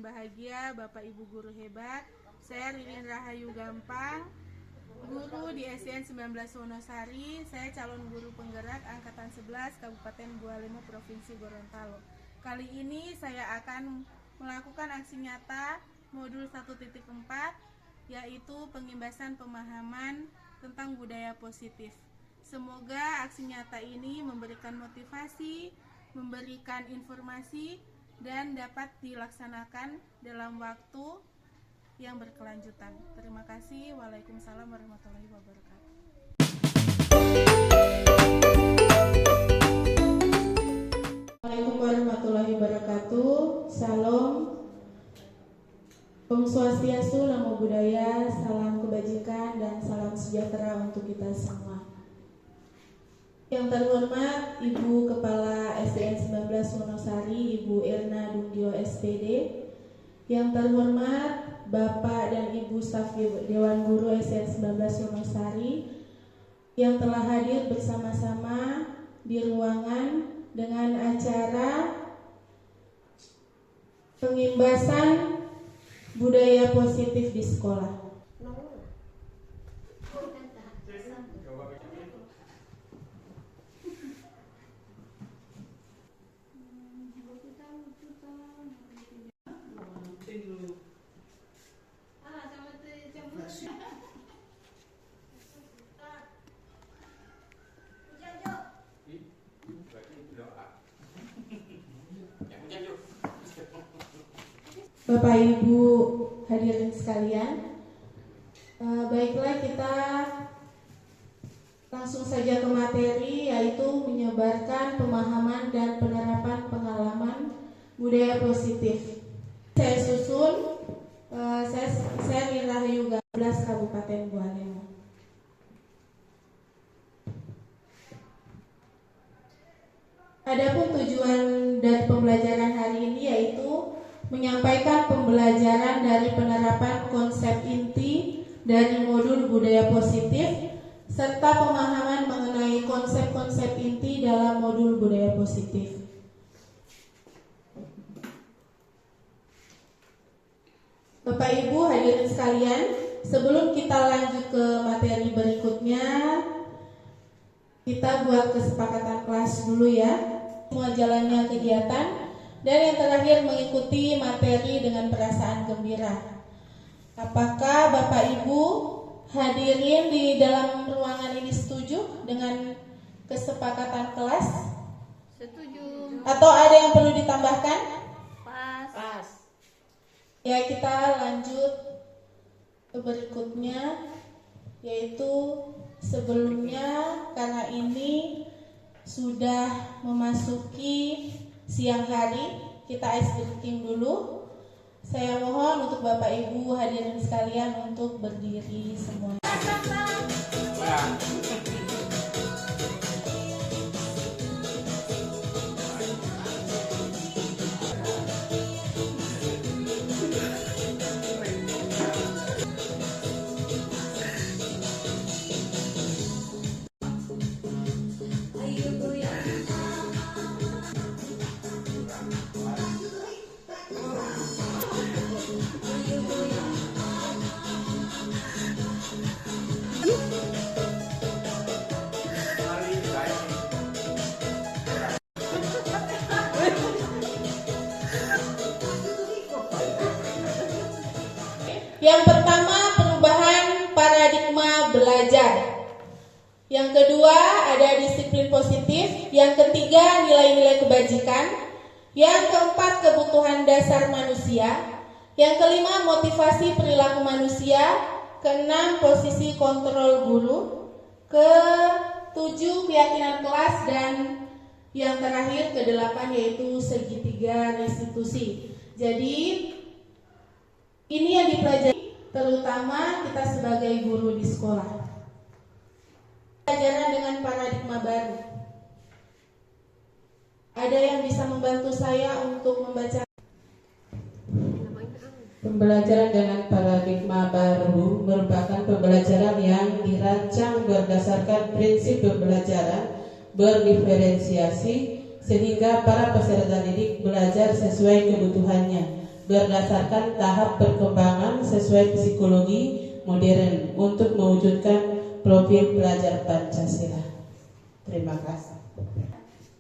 bahagia, Bapak Ibu guru hebat. Saya Ririn Rahayu Gampang, guru di SDN 19 Wonosari. Saya calon guru penggerak angkatan 11 Kabupaten Bualemo Provinsi Gorontalo. Kali ini saya akan melakukan aksi nyata modul 1.4, yaitu pengimbasan pemahaman tentang budaya positif. Semoga aksi nyata ini memberikan motivasi, memberikan informasi, dan dapat dilaksanakan dalam waktu yang berkelanjutan. Terima kasih. Waalaikumsalam warahmatullahi wabarakatuh. Waalaikumsalam warahmatullahi wabarakatuh. Salam. Om Swastiastu, Namo Buddhaya, salam kebajikan dan salam sejahtera untuk kita semua. Yang terhormat Ibu Kepala SDN 19 Wonosari, Ibu Irna Dungdio SPD. Yang terhormat Bapak dan Ibu staf Dewan Guru SDN 19 Wonosari yang telah hadir bersama-sama di ruangan dengan acara pengimbasan budaya positif di sekolah. Bapak Ibu hadirin sekalian, baiklah kita langsung saja ke materi, yaitu menyebarkan pemahaman dan penerapan pengalaman budaya positif. Saya susun, saya Rahayu Gampang, Kabupaten Bualemo. Adapun tujuan dari pembelajaran hari ini yaitu menyampaikan pembelajaran dari penerapan konsep inti dari modul budaya positif serta pemahaman mengenai konsep-konsep inti dalam modul budaya positif. Bapak Ibu hadirin sekalian, sebelum kita lanjut ke materi berikutnya, kita buat kesepakatan kelas dulu ya. Semua jalannya kegiatan. Dan yang terakhir, mengikuti materi dengan perasaan gembira. Apakah Bapak Ibu hadirin di dalam ruangan ini setuju dengan kesepakatan kelas? Setuju. Atau ada yang perlu ditambahkan? Pas. Ya, kita lanjut ke berikutnya, yaitu sebelumnya karena ini sudah memasuki siang hari, kita ice breaking dulu. Saya mohon untuk Bapak Ibu hadirin sekalian untuk berdiri semua. Yang pertama, perubahan paradigma belajar. Yang kedua, ada disiplin positif. Yang ketiga, nilai-nilai kebajikan. Yang keempat, kebutuhan dasar manusia. Yang kelima, motivasi perilaku manusia. Keenam, posisi kontrol guru. Ketujuh, keyakinan kelas. Dan yang terakhir, kedelapan, yaitu segitiga restitusi. Jadi ini yang dipelajari, terutama kita sebagai guru di sekolah. Pelajaran dengan paradigma baru. Ada yang bisa membantu saya untuk membaca? Pembelajaran dengan paradigma baru merupakan pembelajaran yang dirancang berdasarkan prinsip pembelajaran berdiferensiasi sehingga para peserta didik belajar sesuai kebutuhannya berdasarkan tahap perkembangan sesuai psikologi modern untuk mewujudkan profil pelajar Pancasila. Terima kasih.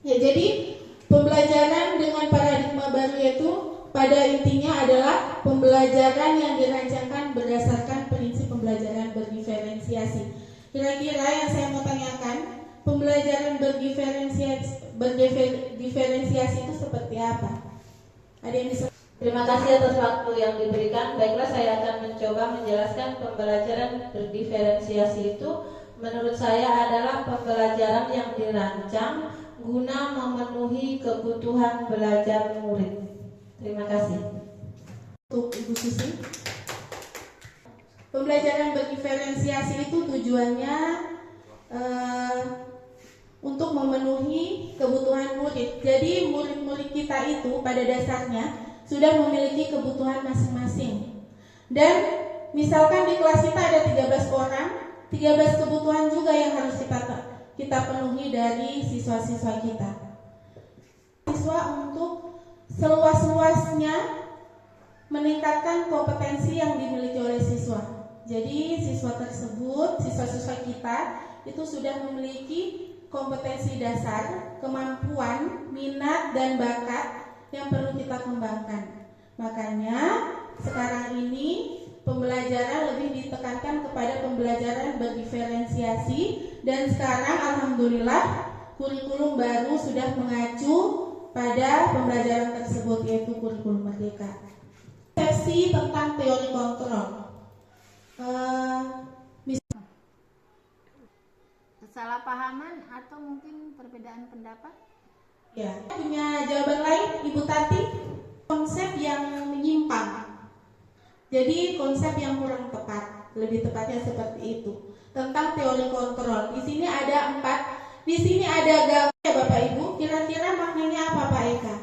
Ya, jadi pembelajaran dengan paradigma baru itu pada intinya adalah pembelajaran yang dirancangkan berdasarkan prinsip pembelajaran berdiferensiasi. Kira-kira yang saya mau tanyakan, pembelajaran berdiferensiasi itu seperti apa? Ada yang bisa? Terima kasih atas waktu yang diberikan. Baiklah, saya akan mencoba menjelaskan pembelajaran berdiferensiasi itu. Menurut saya adalah pembelajaran yang dirancang guna memenuhi kebutuhan belajar murid. Terima kasih. Untuk Ibu Susi, pembelajaran berdiferensiasi itu tujuannya untuk memenuhi kebutuhan murid. Jadi murid-murid kita itu pada dasarnya sudah memiliki kebutuhan masing-masing. Dan misalkan di kelas kita ada 13 orang, 13 kebutuhan juga yang harus kita penuhi dari siswa-siswa kita. Siswa untuk seluas-luasnya meningkatkan kompetensi yang dimiliki oleh siswa. Jadi siswa tersebut, siswa-siswa kita itu sudah memiliki kompetensi dasar, kemampuan, minat, dan bakat yang perlu kita kembangkan. Makanya sekarang ini pembelajaran lebih ditekankan kepada pembelajaran berdiferensiasi, dan sekarang alhamdulillah kurikulum baru sudah mengacu pada pembelajaran tersebut, yaitu kurikulum merdeka. Persepsi tentang teori kontrol. Kesalahpahaman atau mungkin perbedaan pendapat? Ya, punya jawaban lain, Ibu Tati? Konsep yang menyimpang. Jadi konsep yang kurang tepat, lebih tepatnya seperti itu. Tentang teori kontrol. Di sini ada 4. Di sini ada gambar ya Bapak Ibu. Kira-kira maknanya apa Pak Eka?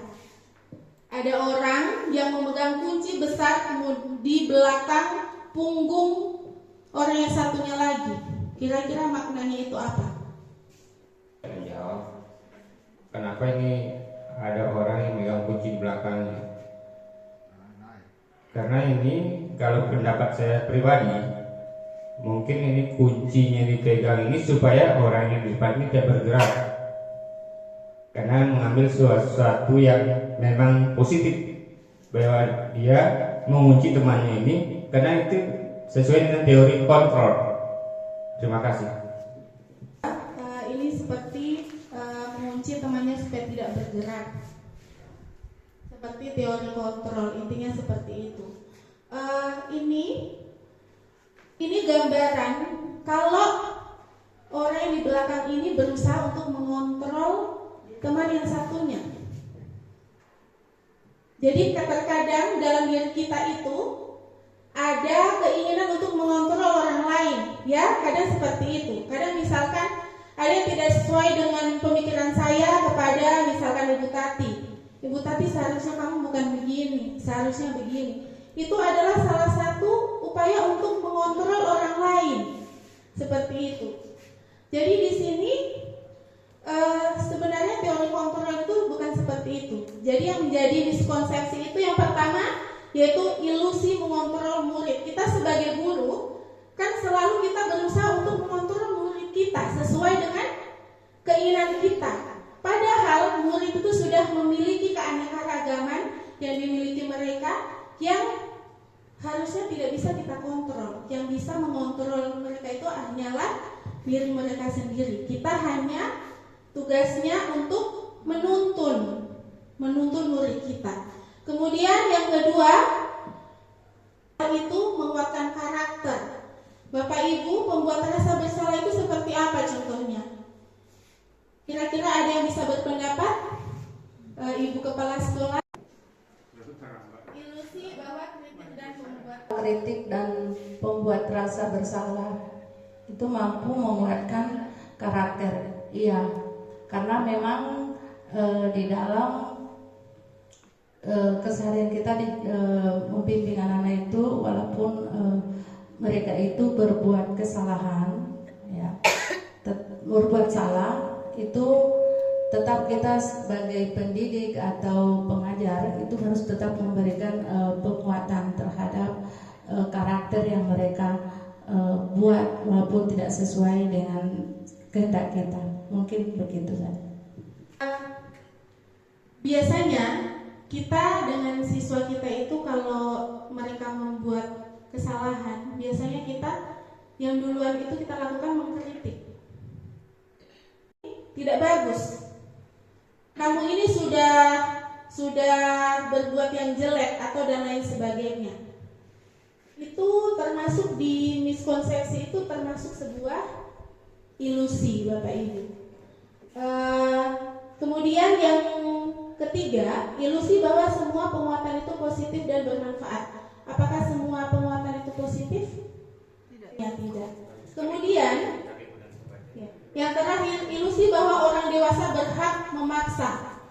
Ada orang yang memegang kunci besar di belakang punggung orang yang satunya lagi. Kira-kira maknanya itu apa? Jawab. Kenapa ini ada orang yang megang kunci di belakangnya? Karena ini kalau pendapat saya pribadi, mungkin ini kuncinya dipegang ini supaya orang yang di depan ini tidak bergerak, karena mengambil sesuatu yang memang positif, bahwa dia mengunci temannya ini karena itu sesuai dengan teori kontrol. Terima kasih. Ini seperti mengunci temannya supaya tidak bergerak, seperti teori kontrol, intinya seperti itu. Ini gambaran kalau orang yang di belakang ini berusaha untuk mengontrol teman yang satunya. Jadi terkadang dalam diri kita itu ada keinginan untuk mengontrol orang lain, ya, kadang seperti itu. Kadang misalkan ada yang tidak sesuai dengan pemikiran saya kepada misalkan Ibu Tati. Ibu Tati, seharusnya kamu bukan begini, seharusnya begini. Itu adalah salah satu upaya untuk mengontrol orang lain, seperti itu. Jadi di sini sebenarnya teori kontrol itu bukan seperti itu. Jadi yang menjadi miskonsepsi itu yang pertama yaitu ilusi mengontrol murid. Kita sebagai guru kan selalu kita berusaha untuk mengontrol murid kita sesuai dengan keinginan kita. Padahal murid itu sudah memiliki keanekaragaman yang dimiliki mereka, yang harusnya tidak bisa kita kontrol. Yang bisa mengontrol mereka itu hanyalah diri mereka sendiri. Kita hanya tugasnya untuk menuntun murid kita. Kemudian yang kedua itu menguatkan karakter. Bapak Ibu, pembuat rasa bersalah itu seperti apa contohnya? Kira-kira ada yang bisa berpendapat? Ibu Kepala Sekolah. Ilusi bahwa kritik dan pembuat rasa bersalah itu mampu menguatkan karakter. Iya, karena memang di dalam keseharian kita di membimbing anak-anak itu, walaupun mereka itu berbuat kesalahan, ya, berbuat salah, itu tetap kita sebagai pendidik atau pengajar itu harus tetap memberikan penguatan terhadap karakter yang mereka buat walaupun tidak sesuai dengan kehendak kita. Mungkin begitu saja. Biasanya kita dengan siswa kita itu kalau mereka membuat kesalahan, biasanya kita yang duluan itu kita lakukan mengkritik. Tidak bagus. Kamu ini sudah berbuat yang jelek atau dan lain sebagainya. Itu termasuk di miskonsepsi, itu termasuk sebuah ilusi, Bapak Ibu. Kemudian yang ketiga, ilusi bahwa semua penguatan itu positif dan bermanfaat. Apakah semua penguatan itu positif? Tidak. Ya, tidak. Kemudian yang terakhir, ilusi bahwa orang dewasa berhak memaksa.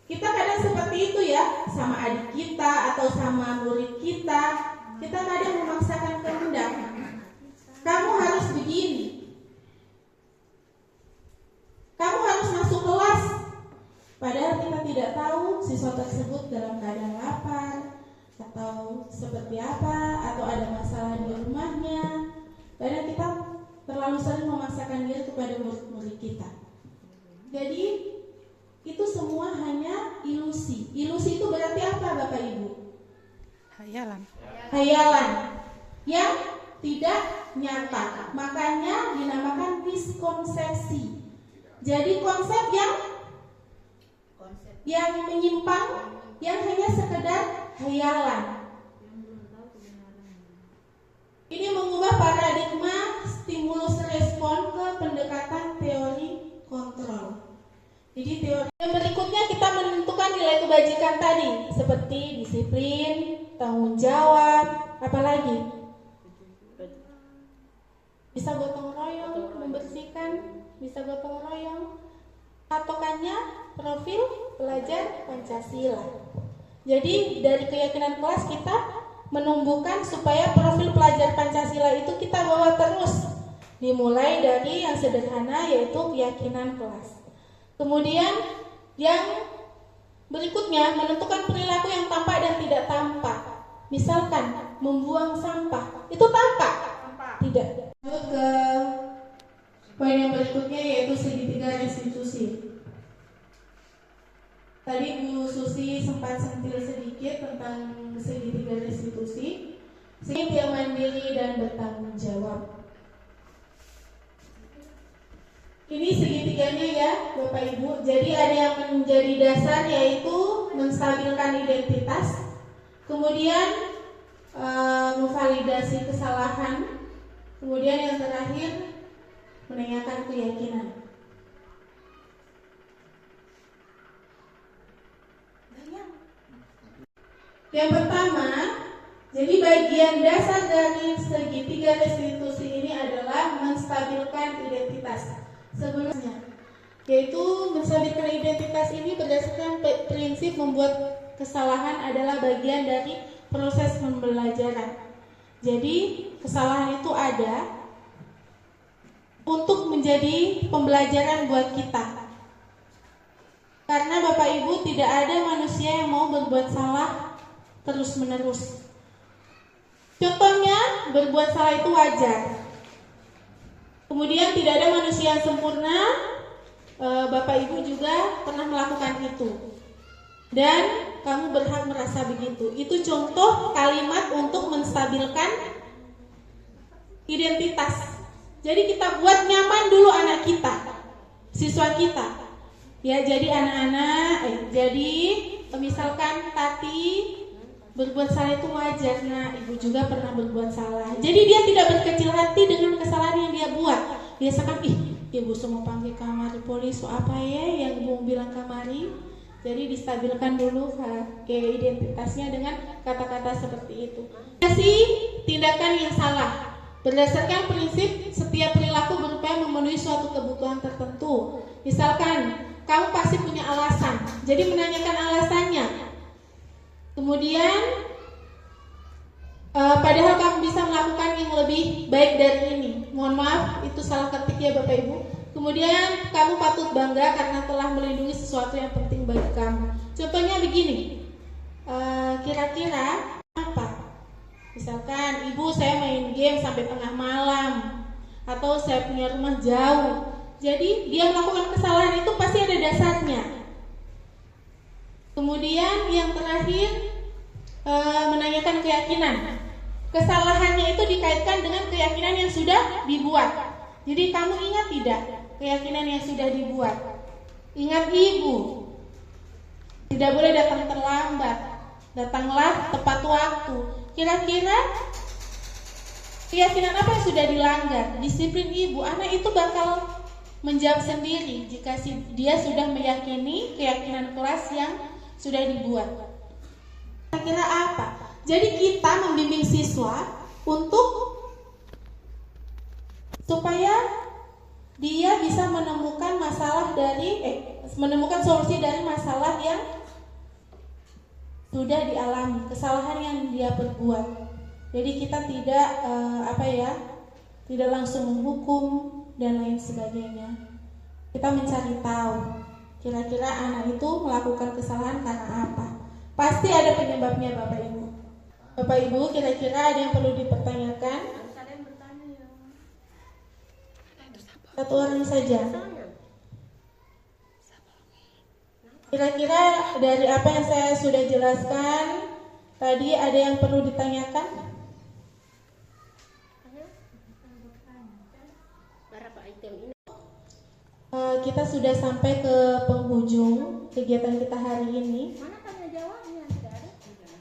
Kita kadang seperti itu ya, sama adik kita atau sama murid kita. Kita kadang memaksakan kehendak. Kamu harus begini. Kamu harus masuk kelas. Padahal kita tidak tahu siswa tersebut dalam keadaan lapar atau seperti apa, atau ada masalah di rumahnya. Kadang kita terlalu sering memaksakan diri kepada murid-murid kita. Jadi itu semua hanya ilusi. Ilusi itu berarti apa, Bapak Ibu? Hayalan yang tidak nyata. Makanya dinamakan miskonsepsi. Jadi konsep yang menyimpang, yang hanya sekedar hayalan. Ini mengubah paradigma stimulus respon ke pendekatan teori kontrol. Jadi teori yang berikutnya kita menentukan nilai kebajikan tadi, seperti disiplin, tanggung jawab, apalagi bisa gotong royong, membersihkan, bisa gotong royong. Patokannya profil pelajar Pancasila. Jadi dari keyakinan kelas kita menumbuhkan supaya profil pelajar Pancasila itu kita bawa terus, dimulai dari yang sederhana yaitu keyakinan kelas. Kemudian yang berikutnya menentukan perilaku yang tampak dan tidak tampak. Misalkan membuang sampah, itu tampak? Tidak. Lalu ke poin yang berikutnya yaitu segitiga restitusi. Tadi Bu Susi sempat sentil sedikit tentang segitiga restitusi. Yang mandiri dan bertanggung jawab. Ini segitiganya ya Bapak Ibu. Jadi ada yang menjadi dasar yaitu menstabilkan identitas, kemudian memvalidasi kesalahan, kemudian yang terakhir menanyakan keyakinan. Yang pertama, jadi bagian dasar dari segitiga restitusi ini adalah menstabilkan identitas. Sebelumnya, yaitu menstabilkan identitas ini berdasarkan prinsip membuat kesalahan adalah bagian dari proses pembelajaran. Jadi kesalahan itu ada untuk menjadi pembelajaran buat kita. Karena Bapak Ibu tidak ada manusia yang mau berbuat salah terus menerus. Contohnya berbuat salah itu wajar. Kemudian tidak ada manusia yang sempurna. Bapak Ibu juga pernah melakukan itu. Dan kamu berhak merasa begitu. Itu contoh kalimat untuk menstabilkan identitas. Jadi kita buat nyaman dulu anak kita, siswa kita. Ya, jadi anak-anak, jadi misalkan Tati berbuat salah itu wajar. Nah, Ibu juga pernah berbuat salah. Jadi dia tidak berkecil hati dengan kesalahan yang dia buat. Biasakan, Ibu semua panggil kamari polisi, apa ya yang Ibu bilang kamari. Jadi distabilkan dulu identitasnya dengan kata-kata seperti itu. Kasih tindakan yang salah. Berdasarkan prinsip setiap perilaku berupaya memenuhi suatu kebutuhan tertentu. Misalkan kamu pasti punya alasan, jadi menanyakan alasannya. Kemudian padahal kamu bisa melakukan yang lebih baik dari ini. Mohon maaf, itu salah ketik ya Bapak Ibu. Kemudian kamu patut bangga karena telah melindungi sesuatu yang penting bagi kamu. Contohnya begini, kira-kira apa? Misalkan ibu saya main game sampai tengah malam, atau saya punya rumah jauh. Jadi dia melakukan kesalahan itu pasti ada dasarnya. Kemudian yang terakhir, menanyakan keyakinan. Kesalahannya itu dikaitkan dengan keyakinan yang sudah dibuat. Jadi kamu ingat tidak keyakinan yang sudah dibuat? Ingat ibu, tidak boleh datang terlambat, datanglah tepat waktu. Kira-kira keyakinan apa yang sudah dilanggar? Disiplin ibu, anak itu bakal menjawab sendiri jika dia sudah meyakini keyakinan kelas yang sudah dibuat. Kira-kira apa? Jadi kita membimbing siswa untuk supaya dia bisa menemukan menemukan solusi dari masalah yang sudah dialami, kesalahan yang dia perbuat. Jadi kita tidak tidak langsung menghukum dan lain sebagainya. Kita mencari tahu kira-kira anak itu melakukan kesalahan karena apa. Pasti ada penyebabnya Bapak Ibu. Bapak Ibu, kira-kira ada yang perlu dipertanyakan? Satu orang saja. Kira-kira dari apa yang saya sudah jelaskan tadi ada yang perlu ditanyakan? Kita sudah sampai ke penghujung kegiatan kita hari ini.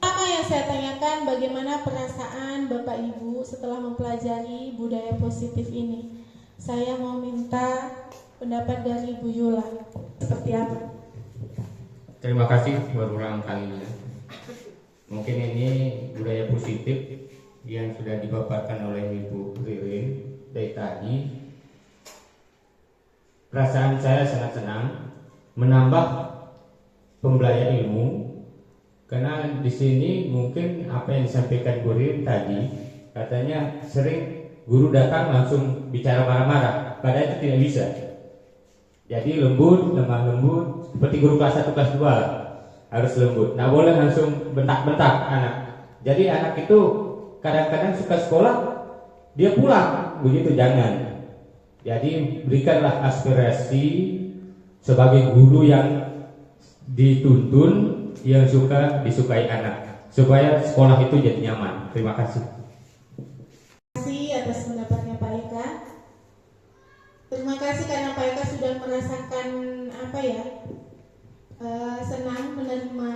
Apa yang saya tanyakan, bagaimana perasaan Bapak Ibu setelah mempelajari budaya positif ini? Saya mau minta pendapat dari Bu Yula. Seperti apa? Terima kasih berulang kalinya. Mungkin ini budaya positif yang sudah dipaparkan oleh Ibu Ririn dari tadi. Perasaan saya sangat senang menambah pembelajaran ilmu, karena di sini mungkin apa yang disampaikan Bu Ririn tadi, katanya sering guru datang langsung bicara marah-marah, padahal itu tidak bisa. Jadi lembut, lemah lembut, seperti guru kelas 1 kelas 2 harus lembut. Nah boleh langsung bentak-bentak anak. Jadi anak itu kadang-kadang suka sekolah, dia pulang, begitu jangan. Jadi berikanlah aspirasi sebagai guru yang dituntun, yang suka disukai anak, supaya sekolah itu jadi nyaman. Terima kasih. Atas pendapatnya Pak Eka. Terima kasih karena Pak Eka sudah merasakan senang menerima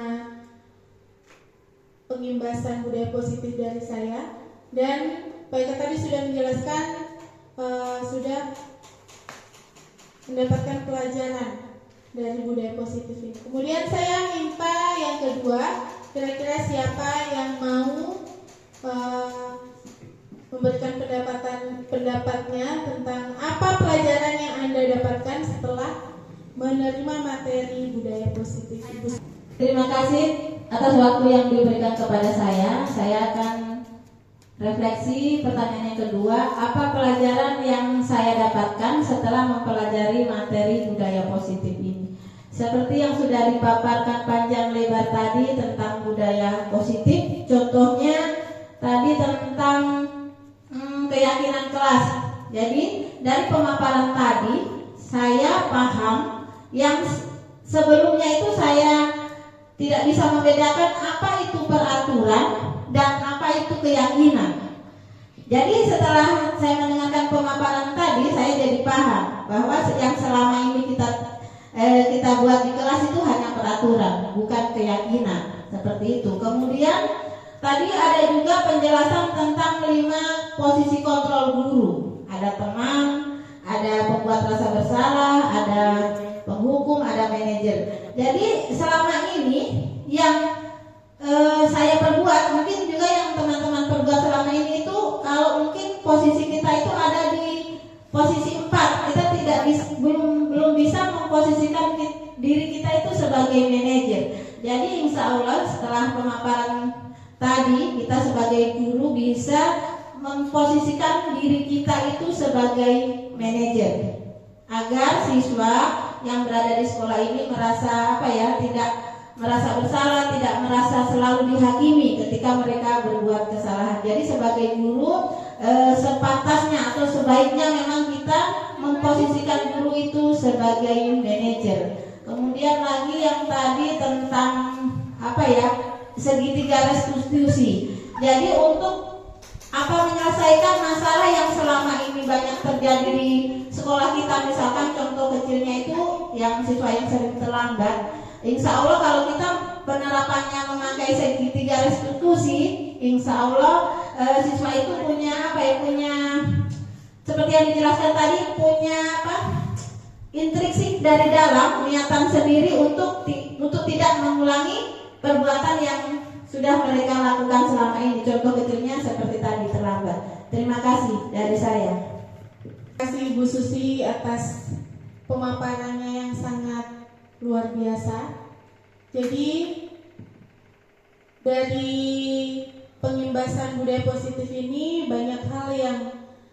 pengimbasan budaya positif dari saya, dan Pak Eka tadi sudah menjelaskan sudah mendapatkan pelajaran dari budaya positif ini. Kemudian saya minta yang kedua, kira-kira siapa yang mau memberikan pendapatnya tentang apa pelajaran yang Anda dapatkan setelah menerima materi budaya positif. Terima kasih atas waktu yang diberikan kepada saya. Saya akan refleksi pertanyaan yang kedua, apa pelajaran yang saya dapatkan setelah mempelajari materi budaya positif ini. Seperti yang sudah dipaparkan panjang lebar tadi tentang budaya positif, contohnya tadi tentang keyakinan kelas. Jadi dari pemaparan tadi saya paham yang sebelumnya itu saya tidak bisa membedakan apa itu peraturan dan apa itu keyakinan. Jadi setelah saya mendengarkan pemaparan tadi, saya jadi paham bahwa yang selama ini kita buat di kelas itu hanya peraturan, bukan keyakinan. Seperti itu. Kemudian tadi ada juga penjelasan tentang 5 posisi kontrol guru. Ada teman, ada pembuat rasa bersalah, ada penghukum, ada manajer. Jadi selama ini yang saya perbuat, mungkin juga yang teman-teman perbuat selama ini itu, kalau mungkin posisi kita itu ada di posisi 4, kita belum bisa memposisikan diri kita itu sebagai manajer. Jadi insya Allah setelah pemaparan tadi, kita sebagai guru bisa memposisikan diri kita itu sebagai manajer. agar siswa yang berada di sekolah ini merasa tidak merasa bersalah, tidak merasa selalu dihakimi ketika mereka berbuat kesalahan. Jadi sebagai guru sepantasnya atau sebaiknya memang kita memposisikan guru itu sebagai manajer. Kemudian lagi yang tadi tentang segitiga restitusi. Jadi untuk menyelesaikan masalah yang selama ini banyak terjadi di sekolah kita, misalkan contoh kecilnya itu yang siswa yang sering terlambat. Insya Allah kalau kita penerapannya memakai segitiga restitusi, insya Allah siswa itu punya seperti yang dijelaskan tadi, punya intrinsik dari dalam niatan sendiri untuk tidak mengulangi perbuatan yang sudah mereka lakukan selama ini. Contoh kecilnya seperti tadi terlambat. Terima kasih dari saya. Terima kasih Ibu Susi atas pemaparannya yang sangat luar biasa. Jadi dari pengimbasan budaya positif ini banyak hal yang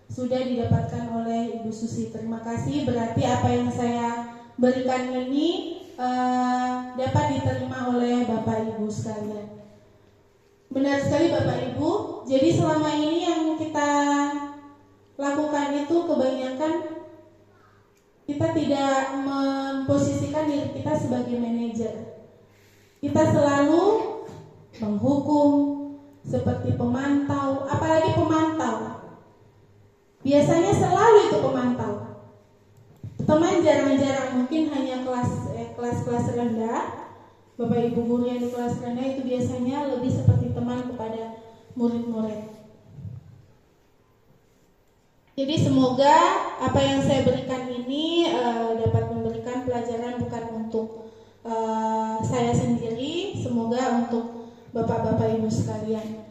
sudah didapatkan oleh Ibu Susi. Terima kasih. Berarti apa yang saya berikan ini dapat diterima oleh Bapak Ibu sekalian. Benar sekali Bapak Ibu. Jadi selama ini yang kita lakukan itu kebanyakan kita tidak memposisikan diri kita sebagai manajer. Kita selalu menghukum seperti pemantau, apalagi pemantau. Biasanya selalu itu pemantau. Teman jarang-jarang, mungkin hanya kelas-kelas rendah. Bapak Ibu guru yang di kelas rendah itu biasanya lebih seperti teman kepada murid-murid. Jadi semoga apa yang saya berikan ini dapat memberikan pelajaran bukan untuk saya sendiri, semoga untuk Bapak-Bapak Ibu sekalian.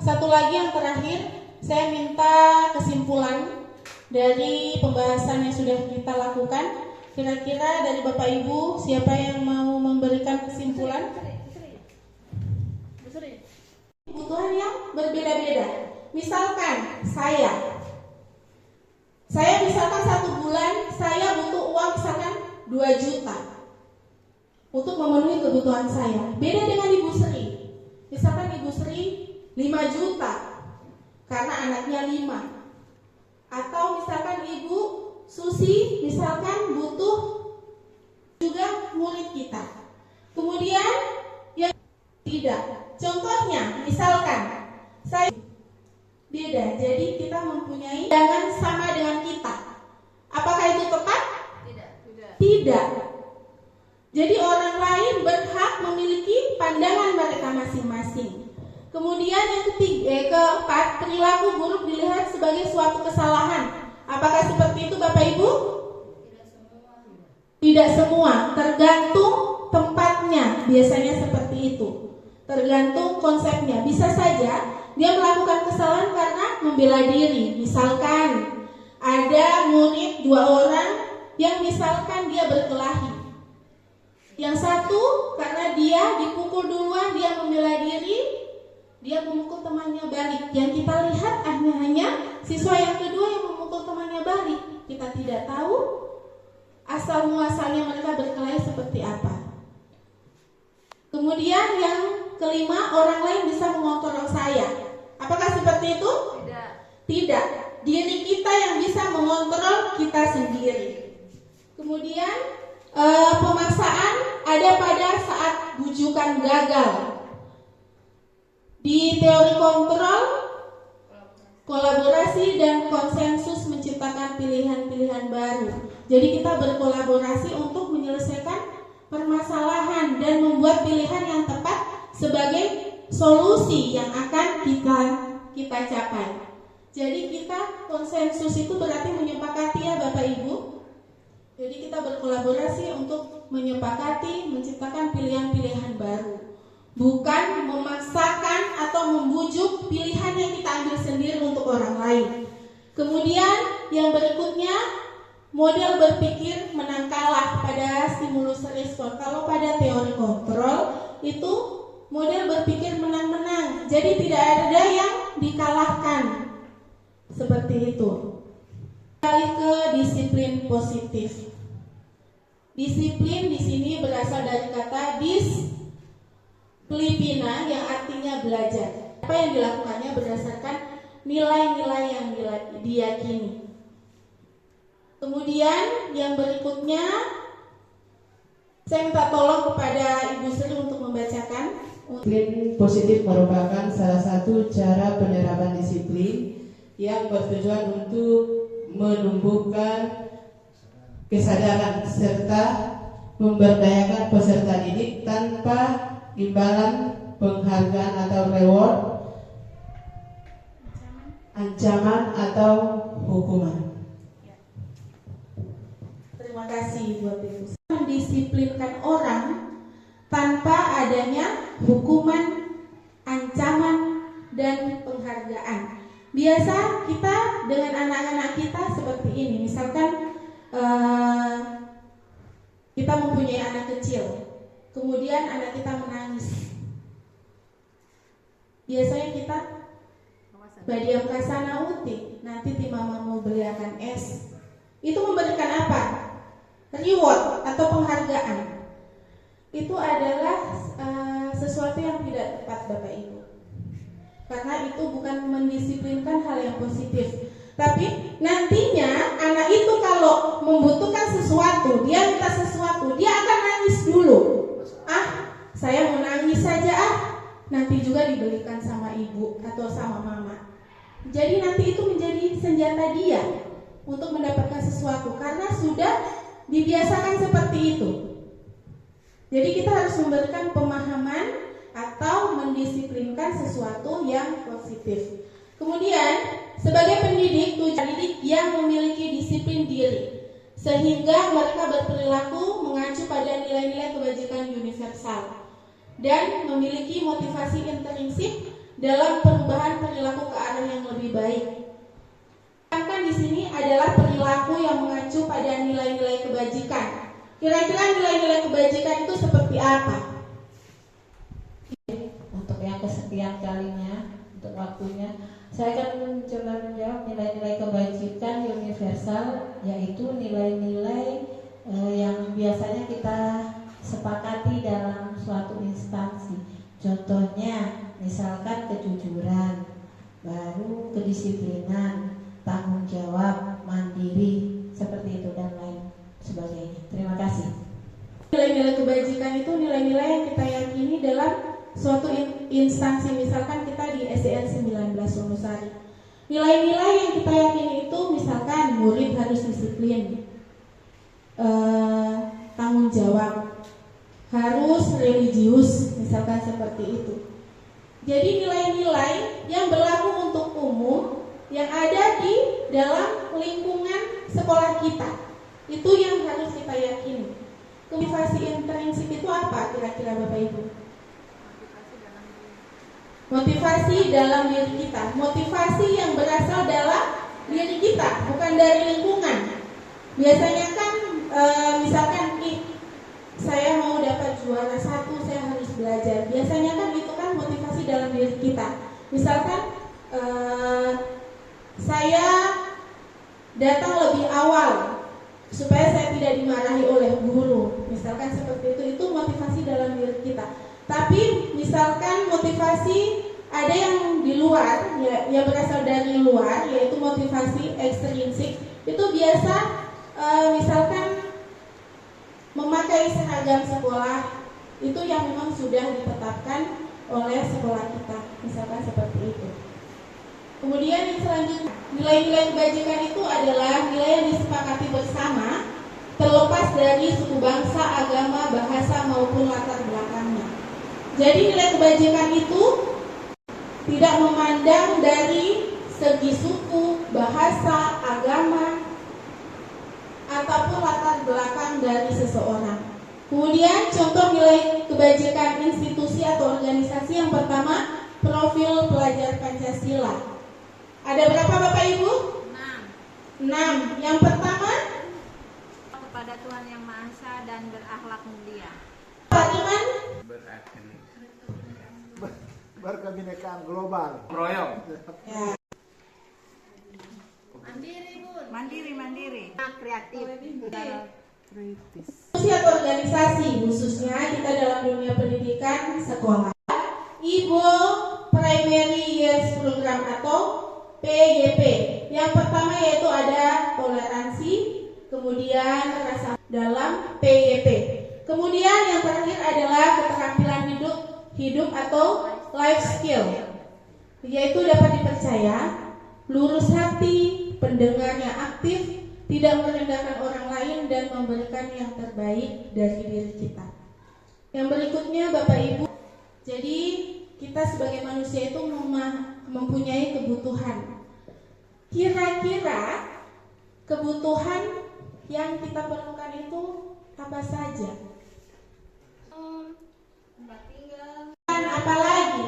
Satu lagi yang terakhir, saya minta kesimpulan dari pembahasan yang sudah kita lakukan. Kira-kira dari Bapak Ibu siapa yang mau memberikan kesimpulan? Kebutuhan yang berbeda-beda. Misalkan saya misalkan 1 bulan saya butuh uang misalkan 2 juta untuk memenuhi kebutuhan saya. Beda dengan Ibu Sri. Misalkan Ibu Sri 5 juta karena anaknya 5. Atau misalkan Ibu Susi misalkan butuh juga murid kita. Kemudian yang tidak. Contohnya misalkan saya beda. Jadi kita mempunyai jangan sama dengan kita. Apakah itu tepat? Tidak. Jadi orang lain berhak memiliki pandangan mereka masing-masing. Kemudian yang keempat, perilaku buruk dilihat sebagai suatu kesalahan. Apakah seperti itu Bapak Ibu? Tidak semua, tergantung tempatnya. Biasanya seperti itu. Tergantung konsepnya. Bisa saja dia melakukan kesalahan karena membela diri. Misalkan ada murid 2 orang yang misalkan dia berkelahi. Yang satu karena dia dipukul duluan, dia membela diri, dia memukul temannya balik. Yang kita lihat hanya siswa yang kedua yang memukul temannya balik. Kita tidak tahu asal muasalnya mereka berkelahi seperti apa. Kemudian yang kelima, orang lain bisa mengontrol saya. Apakah seperti itu? Tidak. Diri kita yang bisa mengontrol kita sendiri. Kemudian pemaksaan ada pada saat bujukan gagal. Di teori kontrol, kolaborasi dan konsensus menciptakan pilihan-pilihan baru. Jadi kita berkolaborasi untuk menyelesaikan permasalahan dan membuat pilihan yang tepat sebagai solusi yang akan kita capai. Jadi kita konsensus itu berarti menyepakati ya Bapak Ibu. Jadi kita berkolaborasi untuk menyepakati, menciptakan pilihan-pilihan baru. Bukan memaksakan atau membujuk pilihan yang kita ambil sendiri untuk orang lain. Kemudian yang berikutnya, model berpikir menang kalah pada stimulus respon. Kalau pada teori kontrol itu model berpikir menang-menang. Jadi tidak ada yang dikalahkan. Seperti itu. Balik ke disiplin positif. Disiplin di sini berasal dari kata displipina yang artinya belajar. Apa yang dilakukannya berdasarkan nilai-nilai yang diyakini. Kemudian yang berikutnya saya minta tolong kepada Ibu Sri untuk membacakan. Disiplin positif merupakan salah satu cara penerapan disiplin yang bertujuan untuk menumbuhkan kesadaran serta memberdayakan peserta didik tanpa imbalan, penghargaan atau reward, ancaman atau hukuman. Terima kasih buat Ibu. Mendisiplinkan orang tanpa adanya hukuman, ancaman, dan penghargaan. Biasa kita dengan anak-anak kita seperti ini. Misalkan kita mempunyai anak kecil, kemudian anak kita menangis. Biasanya kita badiam kasana uti, nanti ti mama mau beliakan es. Itu memberikan apa? Reward atau penghargaan. Itu adalah sesuatu yang tidak tepat Bapak Ibu. Karena itu bukan mendisiplinkan hal yang positif. Tapi nantinya anak itu kalau membutuhkan sesuatu, dia minta sesuatu, dia akan nangis dulu. Saya mau nangis saja nanti juga dibelikan sama ibu atau sama mama. Jadi nanti itu menjadi senjata dia untuk mendapatkan sesuatu karena sudah dibiasakan seperti itu. Jadi kita harus memberikan pemahaman atau mendisiplinkan sesuatu yang positif. Kemudian sebagai pendidik, tujuan didik yang memiliki disiplin diri sehingga mereka berperilaku mengacu pada nilai-nilai kebajikan universal dan memiliki motivasi intrinsik dalam perubahan perilaku ke arah yang lebih baik. Kan di sini adalah perilaku yang mengacu pada nilai-nilai kebajikan. Kira-kira nilai-nilai kebajikan itu seperti apa? Untuk yang kesekian kalinya, untuk waktunya, saya akan mencoba menjawab nilai-nilai kebajikan universal, yaitu nilai-nilai yang biasanya kita sepakati dalam suatu instansi. Contohnya, misalkan kejujuran, baru kedisiplinan, tanggung jawab, mandiri, seperti itu dan lain sebagainya. Terima kasih. Nilai-nilai kebajikan itu nilai-nilai yang kita yakini dalam suatu instansi, misalkan kita di SDN 19 Wonosari. Nilai-nilai yang kita yakini itu misalkan murid harus disiplin, tanggung jawab, harus religius, misalkan seperti itu. Jadi nilai-nilai yang berlaku untuk umum yang ada di dalam lingkungan sekolah kita, itu yang harus kita yakini. Motivasi intrinsik itu apa kira-kira Bapak Ibu? Motivasi dalam diri kita, motivasi yang berasal dalam diri kita, bukan dari lingkungan. Biasanya kan misalkan saya mau dapat juara 1, saya harus belajar. Biasanya kan itu kan motivasi dalam diri kita. Misalkan saya datang lebih awal supaya saya tidak dimarahi oleh guru. Misalkan seperti itu motivasi dalam diri kita. Tapi misalkan motivasi ada yang di luar, ya, yang berasal dari luar, yaitu motivasi ekstrinsik. Itu biasa misalkan memakai seragam sekolah, itu yang memang sudah ditetapkan oleh sekolah kita, misalkan seperti itu. Kemudian yang selanjutnya, nilai-nilai kebajikan itu adalah nilai yang disepakati bersama, terlepas dari suku bangsa, agama, bahasa maupun latar belakangnya. Jadi nilai kebajikan itu tidak memandang dari segi suku, bahasa, agama, ataupun latar belakang dari seseorang. Kemudian contoh nilai kebajikan institusi atau organisasi yang pertama, profil pelajar Pancasila. Ada berapa Bapak Ibu? 6. Yang pertama, kepada Tuhan Yang Maha Esa dan berakhlak mulia. Pak Iman? Berkebinekaan global. Proyok. Ya. Mandiri, Bun. Mandiri. kreatif. Sosial organisasi, khususnya kita dalam dunia pendidikan sekolah. Ibo Primary Years Program atau PYP. Yang pertama yaitu ada toleransi, kemudian rasa dalam PYP. Kemudian yang terakhir adalah keterampilan hidup atau life skill, yaitu dapat dipercaya, lurus hati, pendengarnya aktif, tidak merendahkan orang lain dan memberikan yang terbaik dari diri kita. Yang berikutnya Bapak Ibu, jadi kita sebagai manusia itu mempunyai kebutuhan. Kira-kira kebutuhan yang kita perlukan itu apa saja? Apalagi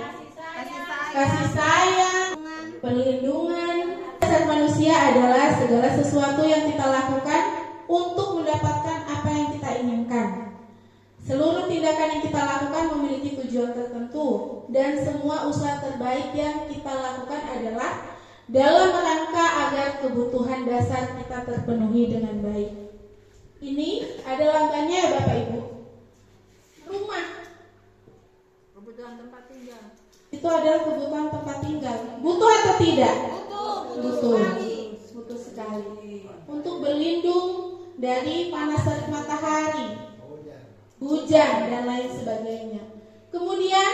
kasih sayang, perlindungan. Dasar manusia adalah segala sesuatu yang kita lakukan untuk mendapatkan apa yang kita inginkan. Seluruh tindakan yang kita lakukan memiliki tujuan tertentu, dan semua usaha terbaik yang kita lakukan adalah dalam rangka agar kebutuhan dasar kita terpenuhi dengan baik. Ini ada langkahnya ya Bapak Ibu. Rumah, Kebutuhan tempat tinggal. itu adalah kebutuhan tempat tinggal. Butuh atau tidak? Butuh. Butuh sekali. Untuk berlindung dari panas terik matahari, hujan dan lain sebagainya. Kemudian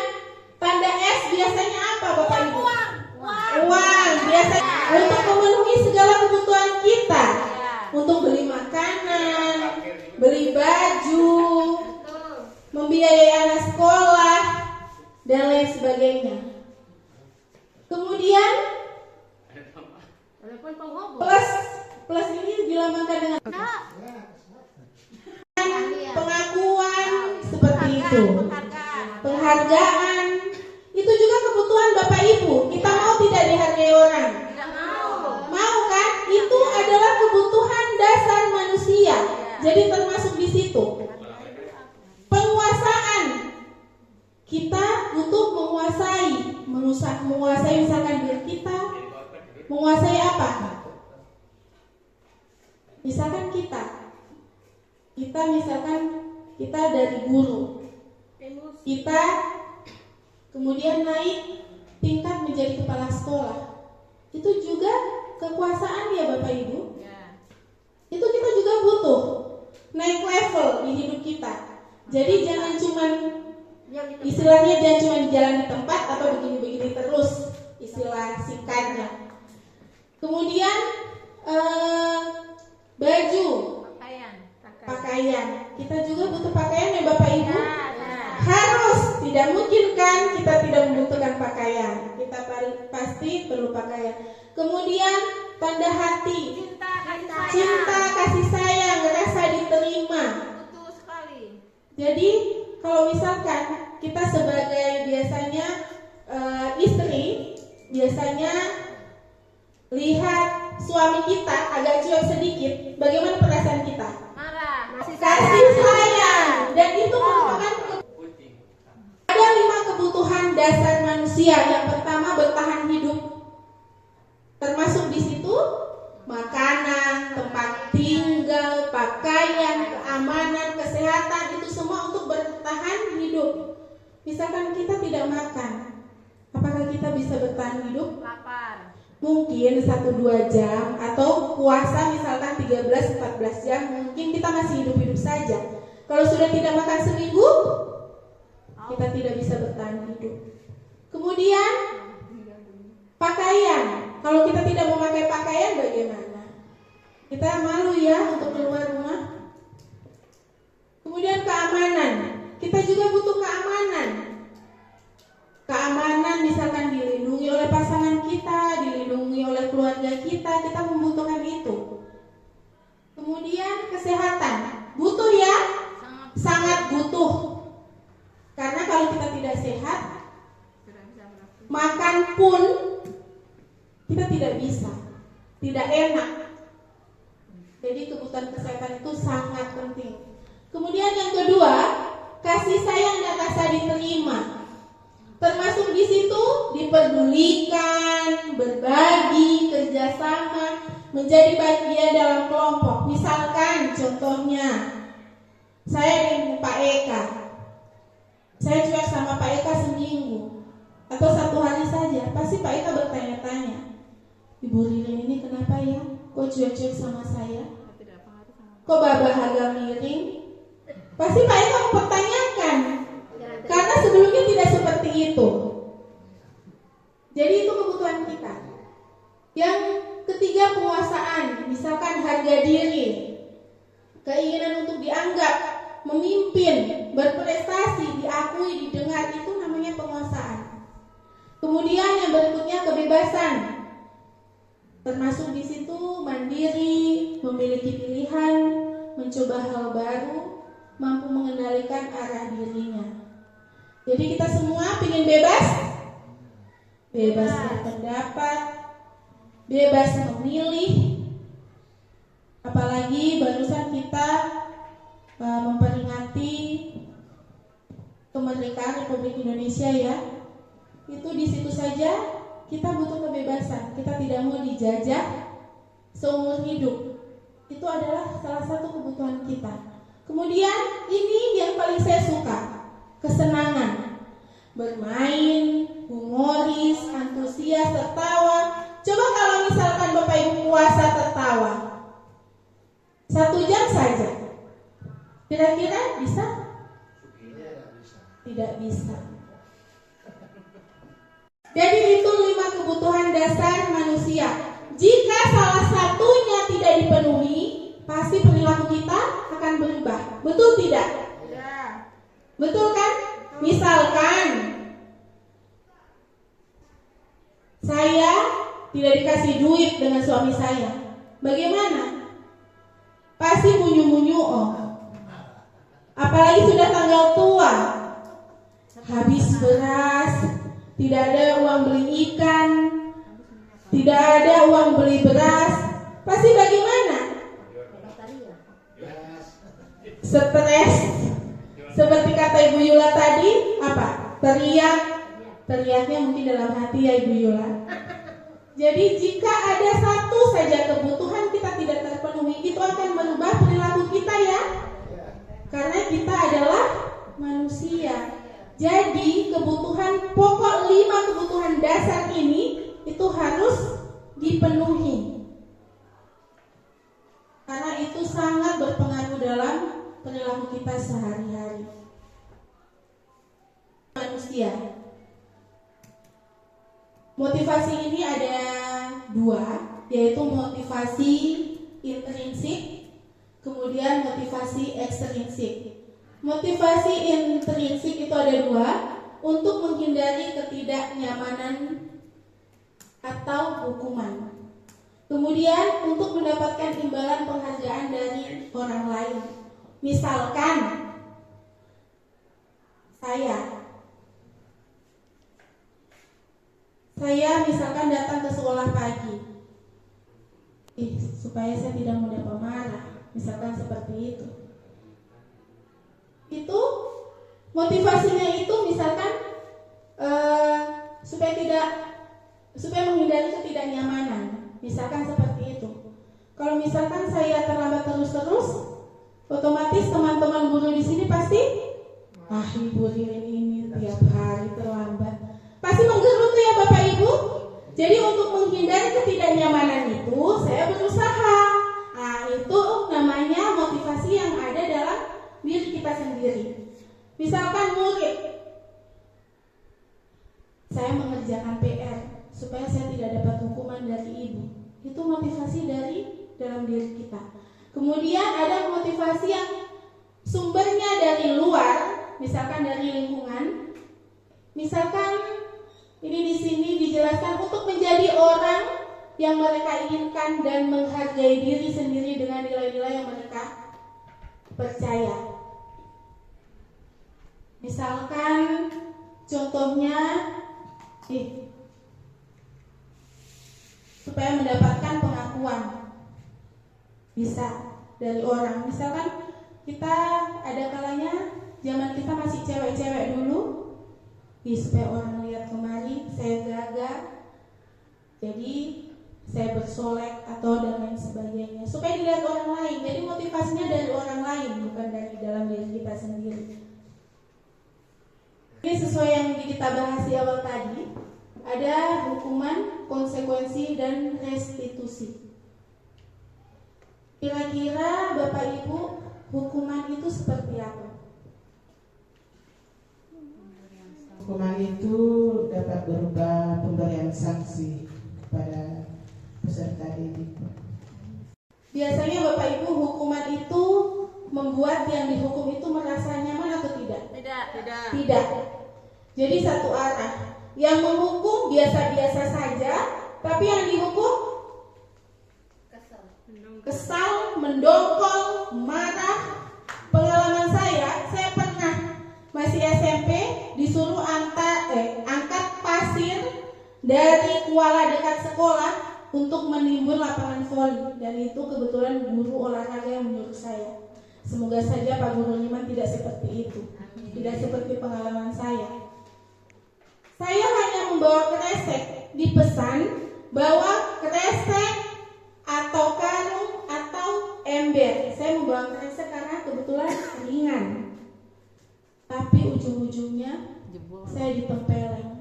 tanda S biasanya apa Bapak Ibu? Uang. Biasanya untuk memenuhi segala kebutuhan kita. Untuk beli makanan, beli baju, membiayai anak sekolah dan lain sebagainya. Kemudian plus ini dilambangkan dengan pengakuan seperti itu, penghargaan. Itu juga kebutuhan Bapak Ibu. Kita mau tidak dihargai orang? Mau kan? Itu adalah kebutuhan dasar manusia. Jadi termasuk di situ. Penguasaan. Kita butuh menguasai misalkan diri kita. Menguasai apa? Misalkan kita dari guru. Kita kemudian naik tingkat menjadi kepala sekolah. Itu juga kekuasaan ya Bapak Ibu. Itu kita juga butuh naik level di hidup kita. Jadi jangan cuman istilahnya jangan cuma jalan di tempat atau begini-begini terus, istilah singkatnya. Kemudian baju, pakaian. Kita juga butuh pakaian ya Bapak Ibu. Harus, tidak mungkin kan kita tidak membutuhkan pakaian. Kita pasti perlu pakaian. Kemudian tanda hati, cinta, kasih sayang, rasa diterima. Betul sekali. Jadi kalau misalkan kita sebagai biasanya istri, biasanya lihat suami kita agak cuek sedikit, bagaimana perasaan kita? Marah. Kasih sayang. Dan itu merupakan ada 5 kebutuhan dasar manusia. Yang pertama bertahan hidup, termasuk di situ makanan, tempat tinggal, pakaian, keamanan, kesehatan, itu semua untuk bertahan hidup. Misalkan kita tidak makan, apakah kita bisa bertahan hidup? Lapar. Mungkin 1-2 jam, atau puasa misalkan 13-14 jam, mungkin kita masih hidup-hidup saja. Kalau sudah tidak makan seminggu, kita tidak bisa bertahan hidup. Kemudian pakaian. Kalau kita tidak memakai pakaian bagaimana? Kita malu ya untuk keluar rumah. Kemudian keamanan. Kita juga butuh keamanan. Keamanan misalkan dilindungi oleh pasangan kita, dilindungi oleh keluarga kita membutuhkan itu. Kemudian kesehatan. Butuh ya? Sangat butuh. Karena kalau kita tidak sehat, makan pun kita tidak bisa, tidak enak. Jadi kebutuhan kesehatan itu sangat penting. Kemudian yang kedua, kasih sayang dan rasa diterima. Termasuk di situ diperdulikan, berbagi, kerjasama, menjadi bagian dalam kelompok. Misalkan contohnya, saya dengan Pak Eka, saya cuek sama Pak Eka seminggu atau 1 hari saja, pasti Pak Eka bertanya-tanya, Ibu Ririn ini kenapa ya? Kok cuek-cuek sama saya? Kok Babah agak miring? Pasti Pak Eka mempertanyakan, karena sebelumnya tidak seperti itu. Jadi itu kebutuhan kita. Yang ketiga, penguasaan. Misalkan harga diri, keinginan untuk dianggap, memimpin, berprestasi, diakui, didengar, itu namanya penguasaan. Kemudian yang berikutnya, kebebasan. Termasuk di situ mandiri, memiliki pilihan, mencoba hal baru, mampu mengendalikan arah dirinya. Jadi kita semua ingin bebas, bebas berpendapat, bebas memilih. Apalagi barusan kita memperingati kemerdekaan Republik Indonesia ya. Itu di situ saja kita butuh kebebasan. Kita tidak mau dijajah seumur hidup. Itu adalah salah satu kebutuhan kita. Kemudian ini yang paling saya suka, kesenangan. Bermain, humoris, antusias, tertawa. Coba kalau misalkan Bapak Ibu puasa tertawa 1 jam saja, kira-kira bisa? Tidak bisa. Jadi itu 5 kebutuhan dasar manusia. Jika salah satunya tidak dipenuhi, pasti perilaku kita akan berubah. Betul tidak? Ya. Betul kan? Misalkan saya tidak dikasih duit dengan suami saya, bagaimana? Pasti munyu-munyu oh. Apalagi sudah tanggal tua, habis beras, tidak ada uang beli ikan, tidak ada uang beli beras, pasti bagaimana? Stres. Seperti kata Ibu Yula tadi, apa? Teriak. Teriaknya mungkin dalam hati ya Ibu Yula. Jadi jika ada satu saja kebutuhan kita tidak terpenuhi, itu akan merubah perilaku kita ya. Karena kita adalah manusia. Jadi kebutuhan pokok 5 kebutuhan dasar ini itu harus dipenuhi. Karena itu sangat berpengaruh dalam perilaku kita sehari-hari. Manusia. Motivasi ini ada 2, yaitu motivasi intrinsik, kemudian motivasi ekstrinsik. Motivasi intrinsik itu ada 2, untuk menghindari ketidaknyamanan atau hukuman. Kemudian untuk mendapatkan imbalan penghargaan dari orang lain. Misalkan saya misalkan datang ke sekolah pagi, supaya saya tidak mudah pemarah, misalkan seperti itu. Itu motivasinya itu misalkan supaya menghindari ketidaknyamanan, misalkan seperti itu. Kalau misalkan saya terlambat terus, otomatis teman-teman guru di sini pasti, Ibu Ririn ini tiap hari terlambat. Pasti menggerutu ya Bapak Ibu. Jadi untuk menghindari ketidaknyamanan itu, saya berusaha. Nah, itu namanya motivasi yang ada dalam diri kita sendiri. Misalkan murid, saya mengerjakan PR supaya saya tidak dapat hukuman dari ibu. Itu motivasi dari dalam diri kita. Kemudian ada motivasi yang sumbernya dari luar, misalkan dari lingkungan. Misalkan ini di sini dijelaskan untuk menjadi orang yang mereka inginkan dan menghargai diri sendiri dengan nilai-nilai yang mereka percaya. Misalkan contohnya supaya mendapatkan pengakuan, bisa dari orang. Misalkan kita ada kalanya zaman kita masih cewek-cewek dulu, supaya orang lihat kemari saya gagah, jadi saya bersolek atau dan lain sebagainya, supaya dilihat orang lain. Jadi motivasinya dari orang lain, bukan dari dalam diri kita sendiri. Ini sesuai yang kita bahas di awal tadi, ada hukuman, konsekuensi, dan restitusi. Kira-kira Bapak Ibu, hukuman itu seperti apa? Hukuman itu dapat berupa pemberian sanksi kepada peserta didik. Biasanya Bapak Ibu, hukuman itu membuat yang dihukum itu merasa nyaman atau tidak? Tidak. Jadi satu arah. Yang menghukum biasa-biasa saja, tapi yang dihukum kesal, mendongkol, marah. Pengalaman saya pernah masih SMP disuruh angkat pasir dari kuala dekat sekolah untuk menimbun lapangan voli, dan itu kebetulan guru olahraga yang menyuruh saya. Semoga saja Pak Guru Liman tidak seperti itu, tidak seperti pengalaman saya. Saya hanya membawa kresek, dipesan bawa kresek atau karung atau ember. Saya membawa kresek karena kebetulan ringan, tapi ujung-ujungnya saya ditempeleng.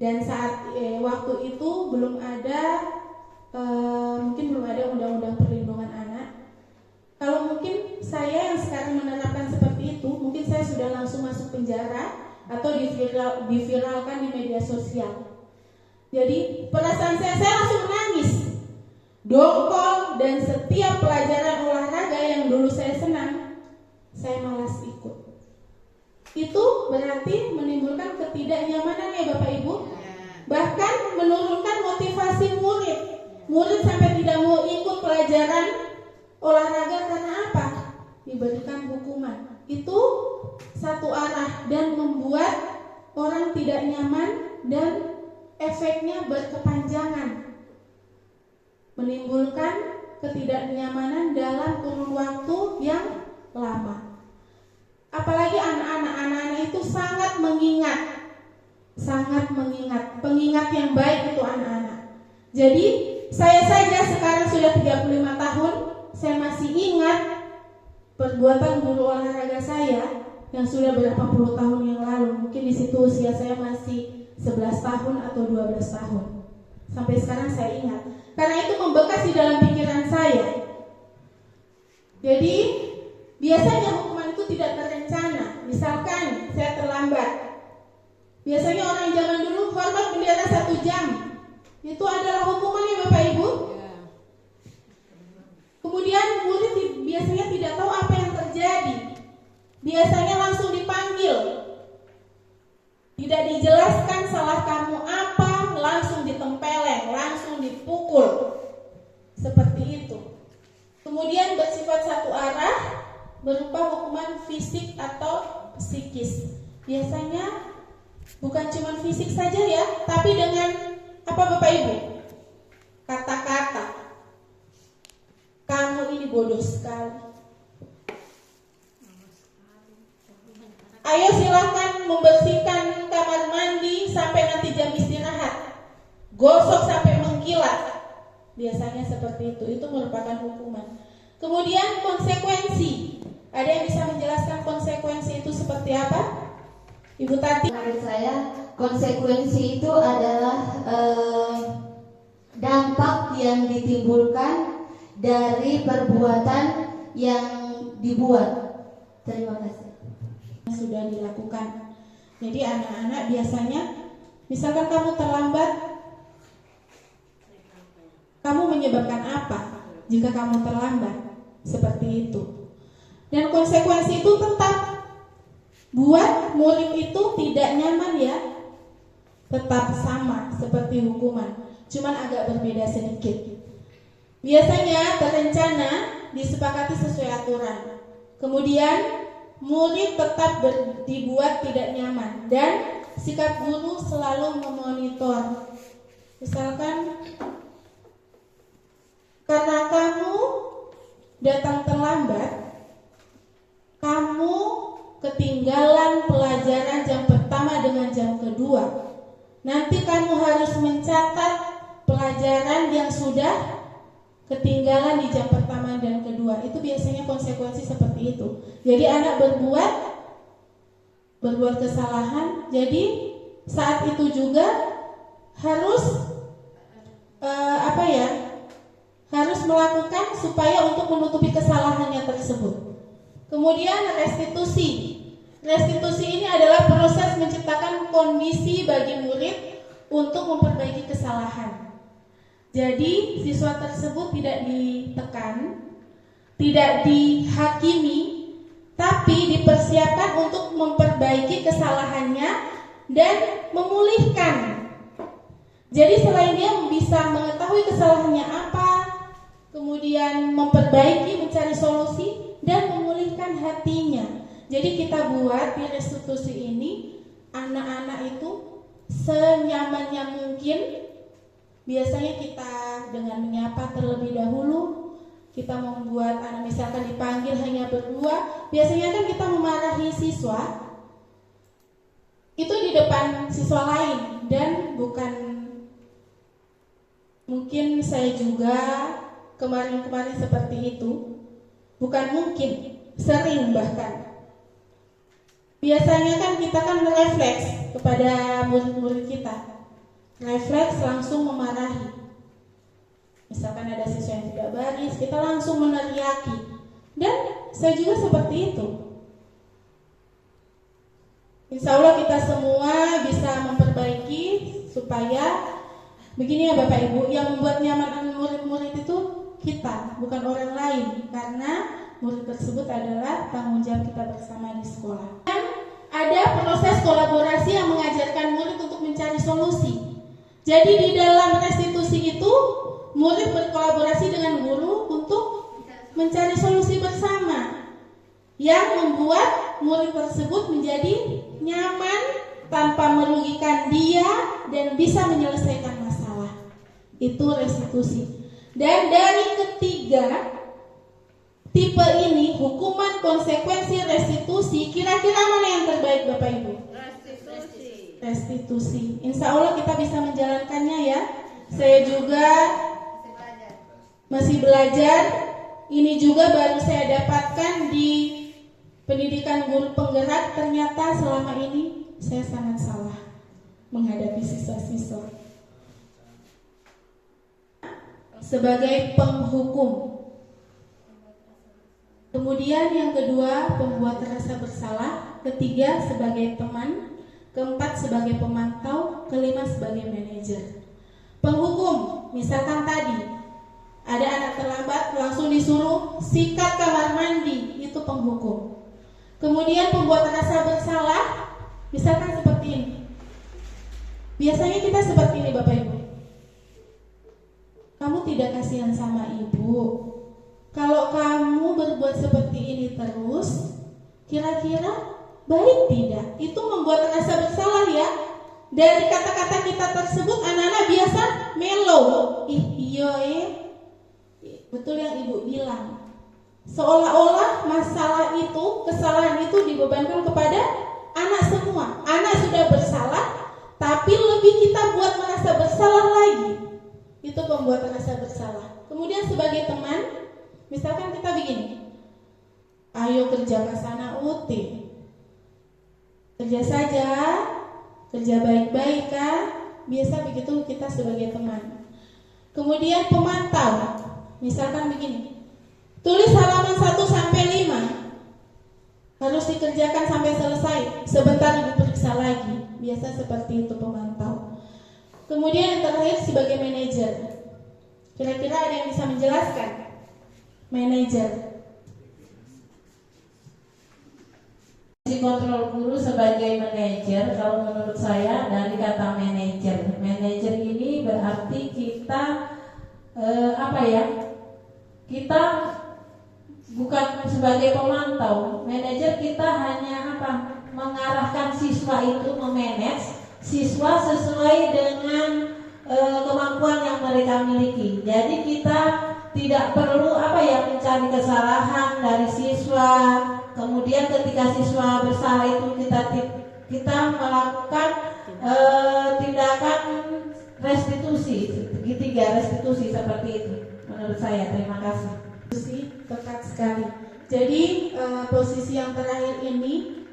Dan saat waktu itu belum ada mungkin belum ada undang-undang perlindungan anak. Kalau mungkin saya yang sekarang menerapkan seperti itu, mungkin saya sudah langsung masuk penjara atau diviralkan di media sosial. Jadi perasaan saya langsung menangis, dongkol, dan setiap pelajaran olahraga yang dulu saya senang, saya malas ikut. Itu berarti menimbulkan ketidaknyamanan ya Bapak Ibu. Bahkan menurunkan motivasi murid. Murid sampai tidak mau ikut pelajaran olahraga karena apa? Diberikan hukuman. Itu satu arah dan membuat orang tidak nyaman dan efeknya berkepanjangan, menimbulkan ketidaknyamanan dalam kurun waktu yang lama. Apalagi anak-anak itu sangat mengingat, pengingat yang baik itu anak-anak. Jadi saya saja sekarang sudah 35 tahun, saya masih ingat perbuatan guru olahraga saya yang sudah berapa puluh tahun yang lalu. Mungkin di situ usia saya masih 11 tahun atau 12 tahun. Sampai sekarang saya ingat, karena itu membekas di dalam pikiran saya. Jadi biasanya hukuman itu tidak terencana. Misalkan saya terlambat, biasanya orang zaman dulu hormat bendera 1 jam. Itu adalah hukumannya Bapak Ibu. Kemudian murid biasanya tidak tahu apa yang terjadi. Biasanya langsung dipanggil, tidak dijelaskan salah kamu apa, langsung ditempeleng, langsung dipukul. Seperti itu. Kemudian bersifat satu arah, berupa hukuman fisik atau psikis. Biasanya bukan cuma fisik saja ya, tapi dengan apa Bapak Ibu? Kata-kata. Kamu ini bodoh sekali. Ayo silahkan membersihkan kamar mandi sampai nanti jam istirahat. Gosok sampai mengkilat. Biasanya seperti itu merupakan hukuman. Kemudian konsekuensi. Ada yang bisa menjelaskan konsekuensi itu seperti apa? Ibu Tati. Menurut saya konsekuensi itu adalah dampak yang ditimbulkan dari perbuatan yang dibuat. Terima kasih. Sudah dilakukan. Jadi anak-anak biasanya, misalkan kamu terlambat, kamu menyebabkan apa jika kamu terlambat? Seperti itu. Dan konsekuensi itu tetap buat murid itu tidak nyaman ya. Tetap sama seperti hukuman, cuman agak berbeda sedikit. Biasanya terencana, disepakati sesuai aturan. Kemudian murid tetap dibuat tidak nyaman, dan sikap guru selalu memonitor. Misalkan karena kamu datang terlambat, kamu ketinggalan pelajaran jam pertama dengan jam kedua, nanti kamu harus mencatat pelajaran pelajaran yang sudah ketinggalan di jam pertama dan kedua. Itu biasanya konsekuensi seperti itu. Jadi anak berbuat kesalahan, jadi saat itu juga harus harus melakukan supaya untuk menutupi kesalahannya tersebut. Kemudian restitusi. Restitusi ini adalah proses menciptakan kondisi bagi murid untuk memperbaiki kesalahan. Jadi siswa tersebut tidak ditekan, tidak dihakimi, tapi dipersiapkan untuk memperbaiki kesalahannya dan memulihkan. Jadi selain dia bisa mengetahui kesalahannya apa, kemudian memperbaiki, mencari solusi, dan memulihkan hatinya. Jadi kita buat di restitusi ini anak-anak itu senyamannya mungkin. Biasanya kita dengan menyapa terlebih dahulu, kita membuat anak misalkan dipanggil hanya berdua. Biasanya kan kita memarahi siswa itu di depan siswa lain, dan bukan, mungkin saya juga kemarin-kemarin seperti itu, bukan mungkin, sering bahkan. Biasanya kan kita kan refleks kepada murid-murid kita, refleks langsung memarahi. Misalkan ada siswa yang tidak baris, kita langsung meneriaki. Dan saya juga seperti itu. Insya Allah kita semua bisa memperbaiki supaya begini ya Bapak Ibu, yang membuat nyaman murid-murid itu kita, bukan orang lain, karena murid tersebut adalah tanggung jawab kita bersama di sekolah. Dan ada proses kolaborasi yang mengajarkan murid untuk mencari solusi. Jadi di dalam restitusi itu murid berkolaborasi dengan guru untuk mencari solusi bersama yang membuat murid tersebut menjadi nyaman tanpa merugikan dia dan bisa menyelesaikan masalah. Itu restitusi. Dan dari ketiga tipe ini, hukuman, konsekuensi, restitusi, kira-kira mana yang terbaik Bapak Ibu? Restitusi. Insya Allah kita bisa menjalankannya ya. Saya juga masih belajar. Ini juga baru saya dapatkan di pendidikan guru penggerak. Ternyata selama ini saya sangat salah menghadapi siswa-siswa. Sebagai penghukum. Kemudian yang kedua, pembuat rasa bersalah. Ketiga, sebagai teman. Keempat, sebagai pemantau. Kelima, sebagai manajer. Penghukum, misalkan tadi ada anak terlambat, langsung disuruh sikat kamar mandi. Itu penghukum. Kemudian pembuat rasa bersalah, misalkan seperti ini. Biasanya kita seperti ini Bapak Ibu. Kamu tidak kasihan sama ibu. Kalau kamu berbuat seperti ini terus, kira-kira baik tidak? Itu membuat rasa bersalah ya. Dari kata-kata kita tersebut anak-anak biasa melo. Betul yang ibu bilang. Seolah-olah masalah itu, kesalahan itu dibebankan kepada anak semua. Anak sudah bersalah, tapi lebih kita buat merasa bersalah lagi. Itu pembuatan rasa bersalah. Kemudian sebagai teman, misalkan kita begini, ayo kerja ke sana UT, kerja saja, kerja baik-baik kan. Biasa begitu kita sebagai teman. Kemudian pemantau, misalkan begini, tulis halaman 1 sampai 5 harus dikerjakan sampai selesai. Sebentar ibu periksa lagi. Biasa seperti itu pemantau. Kemudian yang terakhir sebagai manajer. Kira-kira ada yang bisa menjelaskan? Manajer. Kontrol guru sebagai manajer, kalau menurut saya dari kata manajer. Manajer ini berarti kita kita bukan sebagai pemantau. Manajer kita hanya mengarahkan siswa itu, memanage siswa sesuai dengan kemampuan yang mereka miliki. Jadi kita tidak perlu mencari kesalahan dari siswa. Kemudian ketika siswa bersalah itu kita melakukan tindakan restitusi, segitiga restitusi seperti itu. Menurut saya, terima kasih. Tepat sekali. Jadi posisi yang terakhir ini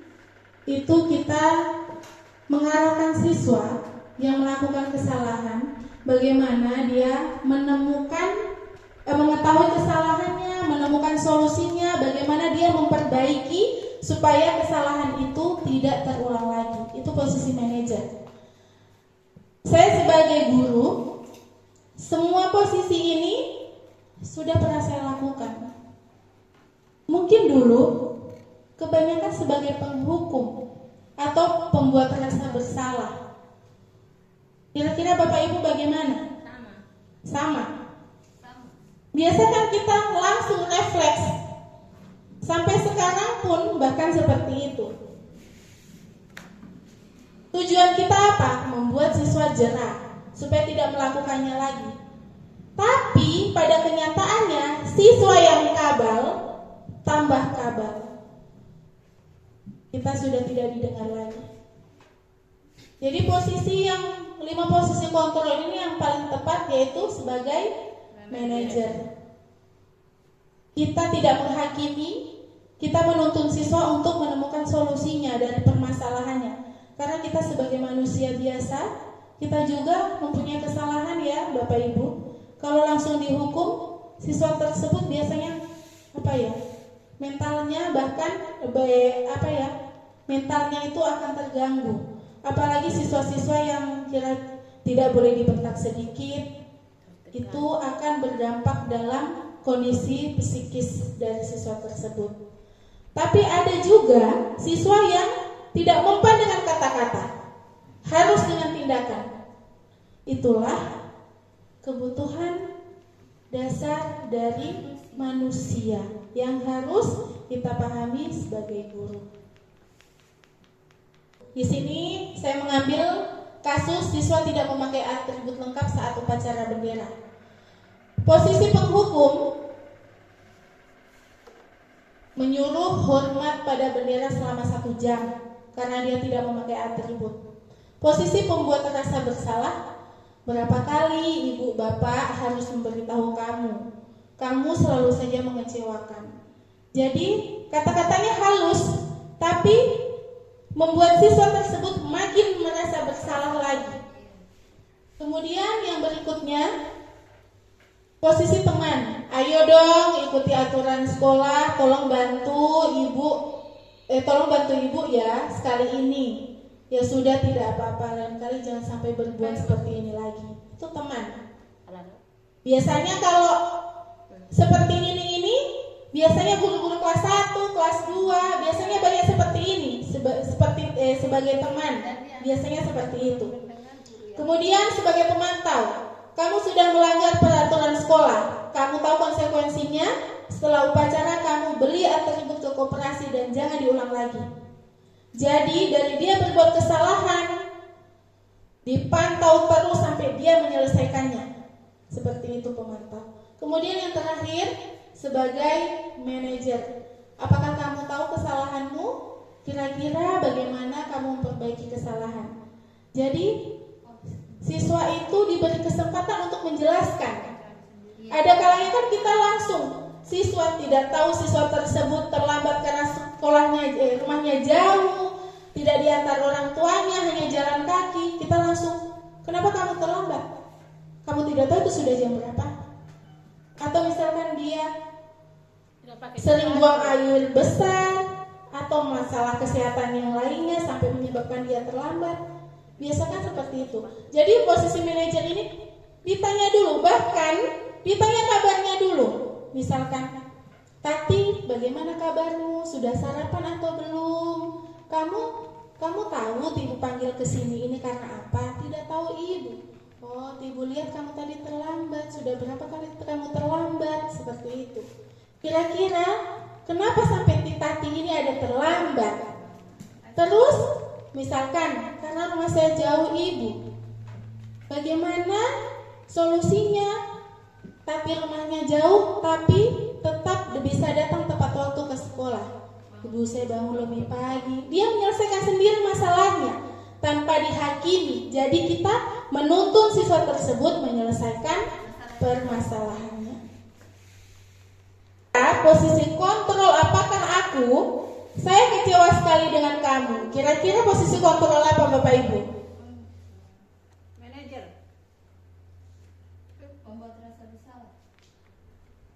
itu kita mengarahkan siswa yang melakukan kesalahan, bagaimana dia menemukan, mengetahui kesalahannya, menemukan solusinya, bagaimana dia memperbaiki supaya kesalahan itu tidak terulang lagi. Itu posisi manajer. Saya sebagai guru, semua posisi ini sudah pernah saya lakukan. Mungkin dulu kebanyakan sebagai penghukum atau pembuat rasa bersalah. Kira-kira Bapak Ibu bagaimana? Sama. Biasa kan kita langsung refleks. Sampai sekarang pun bahkan seperti itu. Tujuan kita apa? Membuat siswa jerah supaya tidak melakukannya lagi. Tapi pada kenyataannya siswa yang kabal tambah kabal. Kita sudah tidak didengar lagi. Jadi posisi yang 5 posisi kontrol ini yang paling tepat yaitu sebagai manajer. Kita tidak menghakimi, kita menuntun siswa untuk menemukan solusinya dari permasalahannya. Karena kita sebagai manusia biasa, kita juga mempunyai kesalahan ya Bapak Ibu. Kalau langsung dihukum, siswa tersebut biasanya mentalnya bahkan mentalnya itu akan terganggu. Apalagi siswa-siswa yang tidak boleh dibentak sedikit, itu akan berdampak dalam kondisi psikis dari siswa tersebut. Tapi ada juga siswa yang tidak mempan dengan kata-kata, harus dengan tindakan. Itulah kebutuhan dasar dari manusia yang harus kita pahami sebagai guru. Di sini saya mengambil kasus siswa tidak memakai atribut lengkap saat upacara bendera. Posisi penghukum menyuruh hormat pada bendera selama 1 jam karena dia tidak memakai atribut. Posisi pembuat rasa bersalah, berapa kali ibu bapak harus memberitahu kamu selalu saja mengecewakan. Jadi kata-katanya halus, tapi membuat siswa tersebut makin merasa bersalah lagi. Kemudian yang berikutnya, posisi teman. Ayo dong ikuti aturan sekolah, tolong bantu ibu ya sekali ini. Ya sudah, tidak apa-apa, lain kali jangan sampai berbuat seperti ini lagi. Itu teman. Biasanya kalau seperti ini biasanya guru-guru kelas 1, kelas 2 biasanya banyak seperti ini, sebagai teman. Biasanya seperti itu. Kemudian sebagai pemantau, kamu sudah melanggar peraturan sekolah, kamu tahu konsekuensinya. Setelah upacara kamu beli atribut ke koperasi dan jangan diulang lagi. Jadi dari dia berbuat kesalahan dipantau terus sampai dia menyelesaikannya. Seperti itu pemantau. Kemudian yang terakhir, sebagai manajer, apakah kamu tahu kesalahanmu? Kira-kira bagaimana kamu memperbaiki kesalahan? Jadi siswa itu diberi kesempatan untuk menjelaskan. Ada kalanya kan kita langsung, siswa tidak tahu siswa tersebut terlambat karena rumahnya jauh, tidak diantar orang tuanya, hanya jalan kaki. Kita langsung, kenapa kamu terlambat? Kamu tidak tahu itu sudah jam berapa? Atau misalkan dia sering buang air besar, atau masalah kesehatan yang lainnya sampai menyebabkan dia terlambat. Biasakan seperti itu. Jadi posisi manajer ini ditanya dulu, bahkan ditanya kabarnya dulu. Misalkan, Tati, bagaimana kabarmu? Sudah sarapan atau belum? Kamu tahu ibu panggil ke sini ini karena apa? Tidak tahu ibu. Oh, ibu lihat kamu tadi terlambat. Sudah berapa kali kamu terlambat? Seperti itu. Kira-kira kenapa sampai Tati ini ada terlambat? Terus misalkan karena rumah saya jauh ibu. Bagaimana solusinya? Tapi rumahnya jauh, tapi tetap bisa datang tepat waktu ke sekolah. Ibu saya bangun lebih pagi. Dia menyelesaikan sendiri masalahnya tanpa dihakimi. Jadi kita menuntun siswa tersebut menyelesaikan permasalahannya. Posisi kontrol, apakah saya kecewa sekali dengan kamu. Kira-kira posisi kontrol apa Bapak Ibu? Manajer. Pembuat rasa bersalah.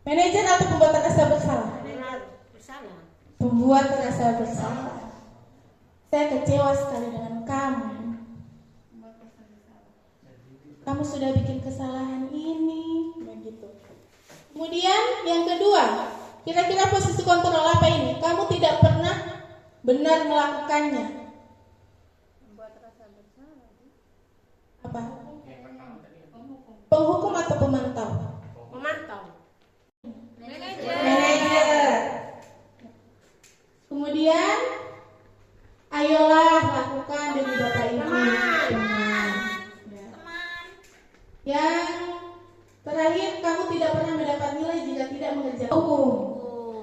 Manajer atau pembuat rasa bersalah? Bersalah. Pembuat rasa bersalah. Saya kecewa sekali dengan kamu. Kamu sudah bikin kesalahan ini, begitu. Kemudian yang kedua, kira-kira posisi kontrol apa ini? Kamu tidak pernah benar melakukannya. Apa? Penghukum atau pemantau? Memantau. Manajer. Kemudian, ayolah lakukan demi Bapak Ibu. Teman. Yang terakhir, kamu tidak pernah mendapat nilai jika tidak mengerjakan hukum.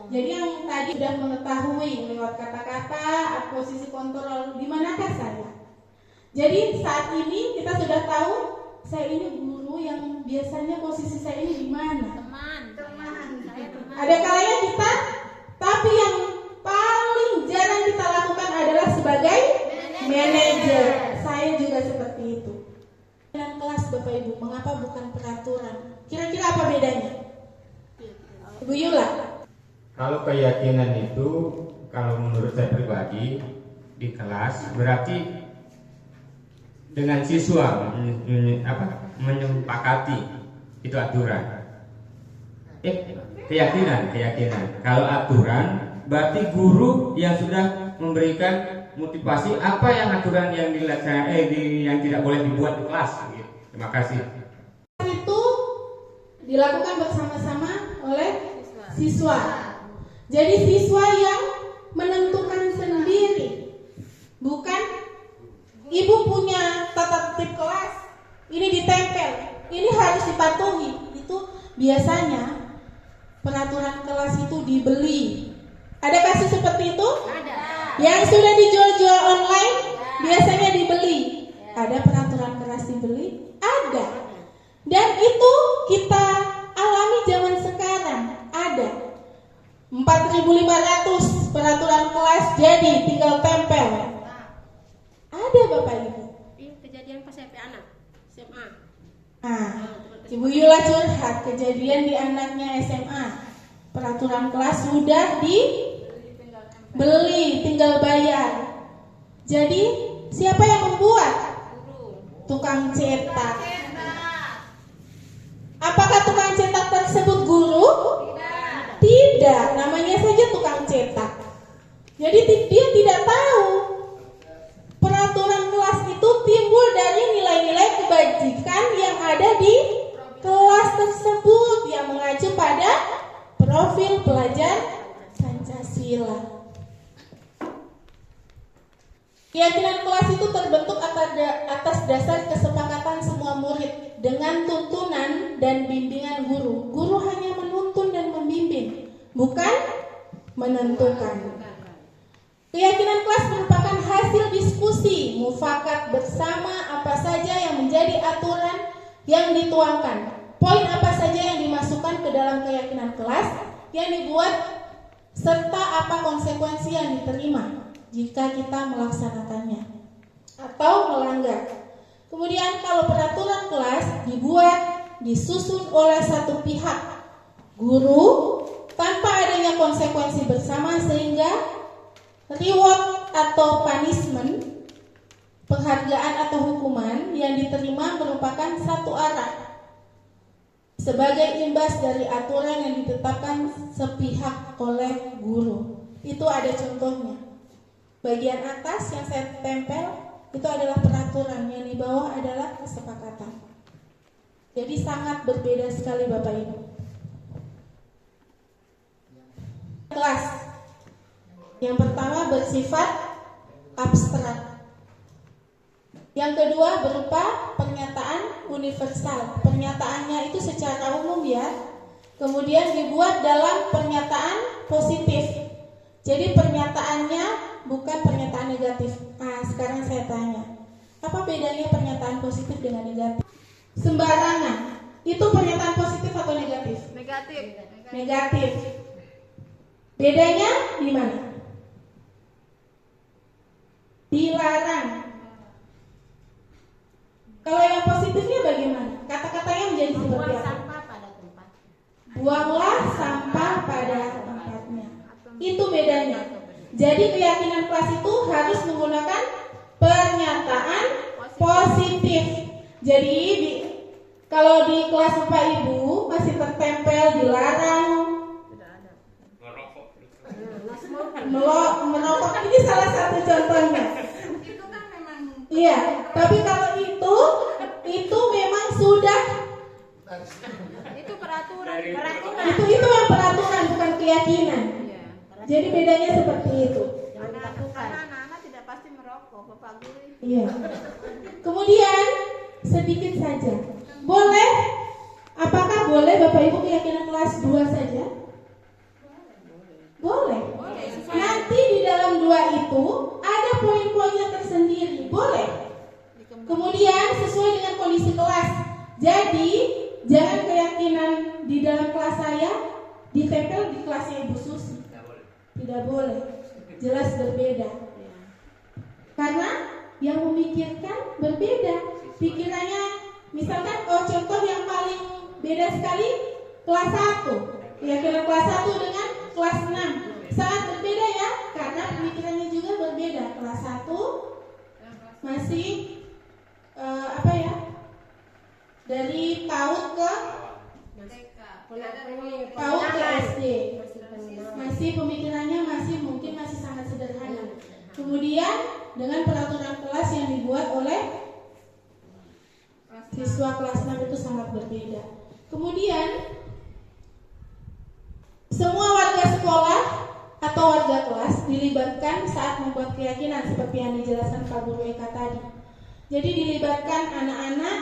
Jadi yang tadi sudah mengetahui lewat kata-kata posisi kontrol di manakah saya. Jadi saat ini kita sudah tahu saya ini guru yang biasanya posisi saya ini di mana. Teman. Ada kalanya kita, tapi yang paling jarang kita lakukan adalah sebagai manajer. Saya juga seperti itu. Dalam kelas Bapak Ibu, mengapa bukan peraturan? Kira-kira apa bedanya? Ibu Yula. Kalau keyakinan itu, kalau menurut saya pribadi di kelas berarti dengan siswa menyepakati itu aturan. Keyakinan. Kalau aturan berarti guru yang sudah memberikan motivasi apa yang aturan yang yang tidak boleh dibuat di kelas. Terima kasih. Itu dilakukan bersama-sama oleh siswa. Jadi siswa yang menentukan sendiri, bukan ibu punya tata tertib kelas, ini ditempel, ini harus dipatuhi. Itu biasanya peraturan kelas itu dibeli. Ada kasus seperti itu? Ada. Yang sudah dijual-jual online biasanya dibeli. Ada peraturan kelas dibeli? Ada. Dan itu kita alami zaman sekarang. Ada 4.500 peraturan kelas jadi tinggal tempel. Ada Bapak Ibu. Ini kejadian pas SMP anak SMA. Ibu Yula curhat kejadian di anaknya SMA. Peraturan kelas sudah dibeli, tinggal bayar. Jadi siapa yang membuat? Tukang cetak. Apakah tukang cetak tersebut guru? Tidak, namanya saja tukang cetak. Jadi dia tidak tahu peraturan kelas itu timbul dari nilai-nilai kebajikan yang ada di kelas tersebut yang mengacu pada profil pelajar Pancasila. Keyakinan kelas itu terbentuk atas dasar kesepakatan semua murid dengan tuntunan dan bimbingan guru. Guru hanya menuntun dan membimbing, bukan menentukan. Keyakinan kelas merupakan hasil diskusi, mufakat bersama apa saja yang menjadi aturan yang dituangkan. Poin apa saja yang dimasukkan ke dalam keyakinan kelas yang dibuat serta apa konsekuensi yang diterima jika kita melaksanakannya atau melanggar. Kemudian kalau peraturan kelas dibuat, disusun oleh satu pihak, guru, tanpa adanya konsekuensi bersama sehingga reward atau punishment, penghargaan atau hukuman yang diterima merupakan satu arah sebagai imbas dari aturan yang ditetapkan sepihak oleh guru. Itu ada contohnya. Bagian atas yang saya tempel itu adalah peraturan, yang di bawah adalah kesepakatan. Jadi sangat berbeda sekali Bapak Ibu. Kelas yang pertama bersifat abstrak. Yang kedua berupa pernyataan universal. Pernyataannya itu secara umum ya. Kemudian dibuat dalam pernyataan positif. Jadi pernyataannya bukan pernyataan negatif. Sekarang saya tanya, Apa bedanya pernyataan positif dengan negatif? Sembarangan, itu pernyataan positif atau negatif? Negatif. Negatif. Bedanya di mana? Dilarang. Kalau yang positifnya bagaimana? Kata-katanya menjadi seperti apa? Buanglah sampah pada tempatnya. Itu bedanya. Jadi keyakinan kelas itu harus menggunakan pernyataan positif. Jadi kalau di kelas Bapak Ibu masih tertempel dilarang merokok, ini salah satu contohnya. Itu kan memang Iya, tapi kalau itu memang sudah itu peraturan. itu yang peraturan bukan keyakinan. Iya. Jadi bedanya seperti itu. Karena anak-anak tidak pasti merokok, Bapak Guru. Iya. Kemudian sedikit saja. Boleh? Apakah boleh Bapak Ibu keyakinan kelas 2 saja? Boleh. Nanti di dalam 2 itu ada poin-poinnya tersendiri. Boleh. Kemudian sesuai dengan kondisi kelas. Jadi jangan keyakinan di dalam kelas saya ditempel di kelasnya Ibu Susi. Tidak boleh. Jelas berbeda. Karena yang memikirkan berbeda. Pikirannya, misalkan contoh yang paling beda sekali kelas 1. Keyakinan kelas 1 dengan kelas 6 sangat berbeda ya, karena pemikirannya juga berbeda. Kelas 1 masih dari PAUD ke SD, masih pemikirannya mungkin masih sangat sederhana. Kemudian dengan peraturan kelas yang dibuat oleh siswa kelas 6 itu sangat berbeda. Kemudian semua warga sekolah atau warga kelas dilibatkan saat membuat keyakinan seperti yang dijelaskan Pak Guru Eka tadi. Jadi dilibatkan anak-anak,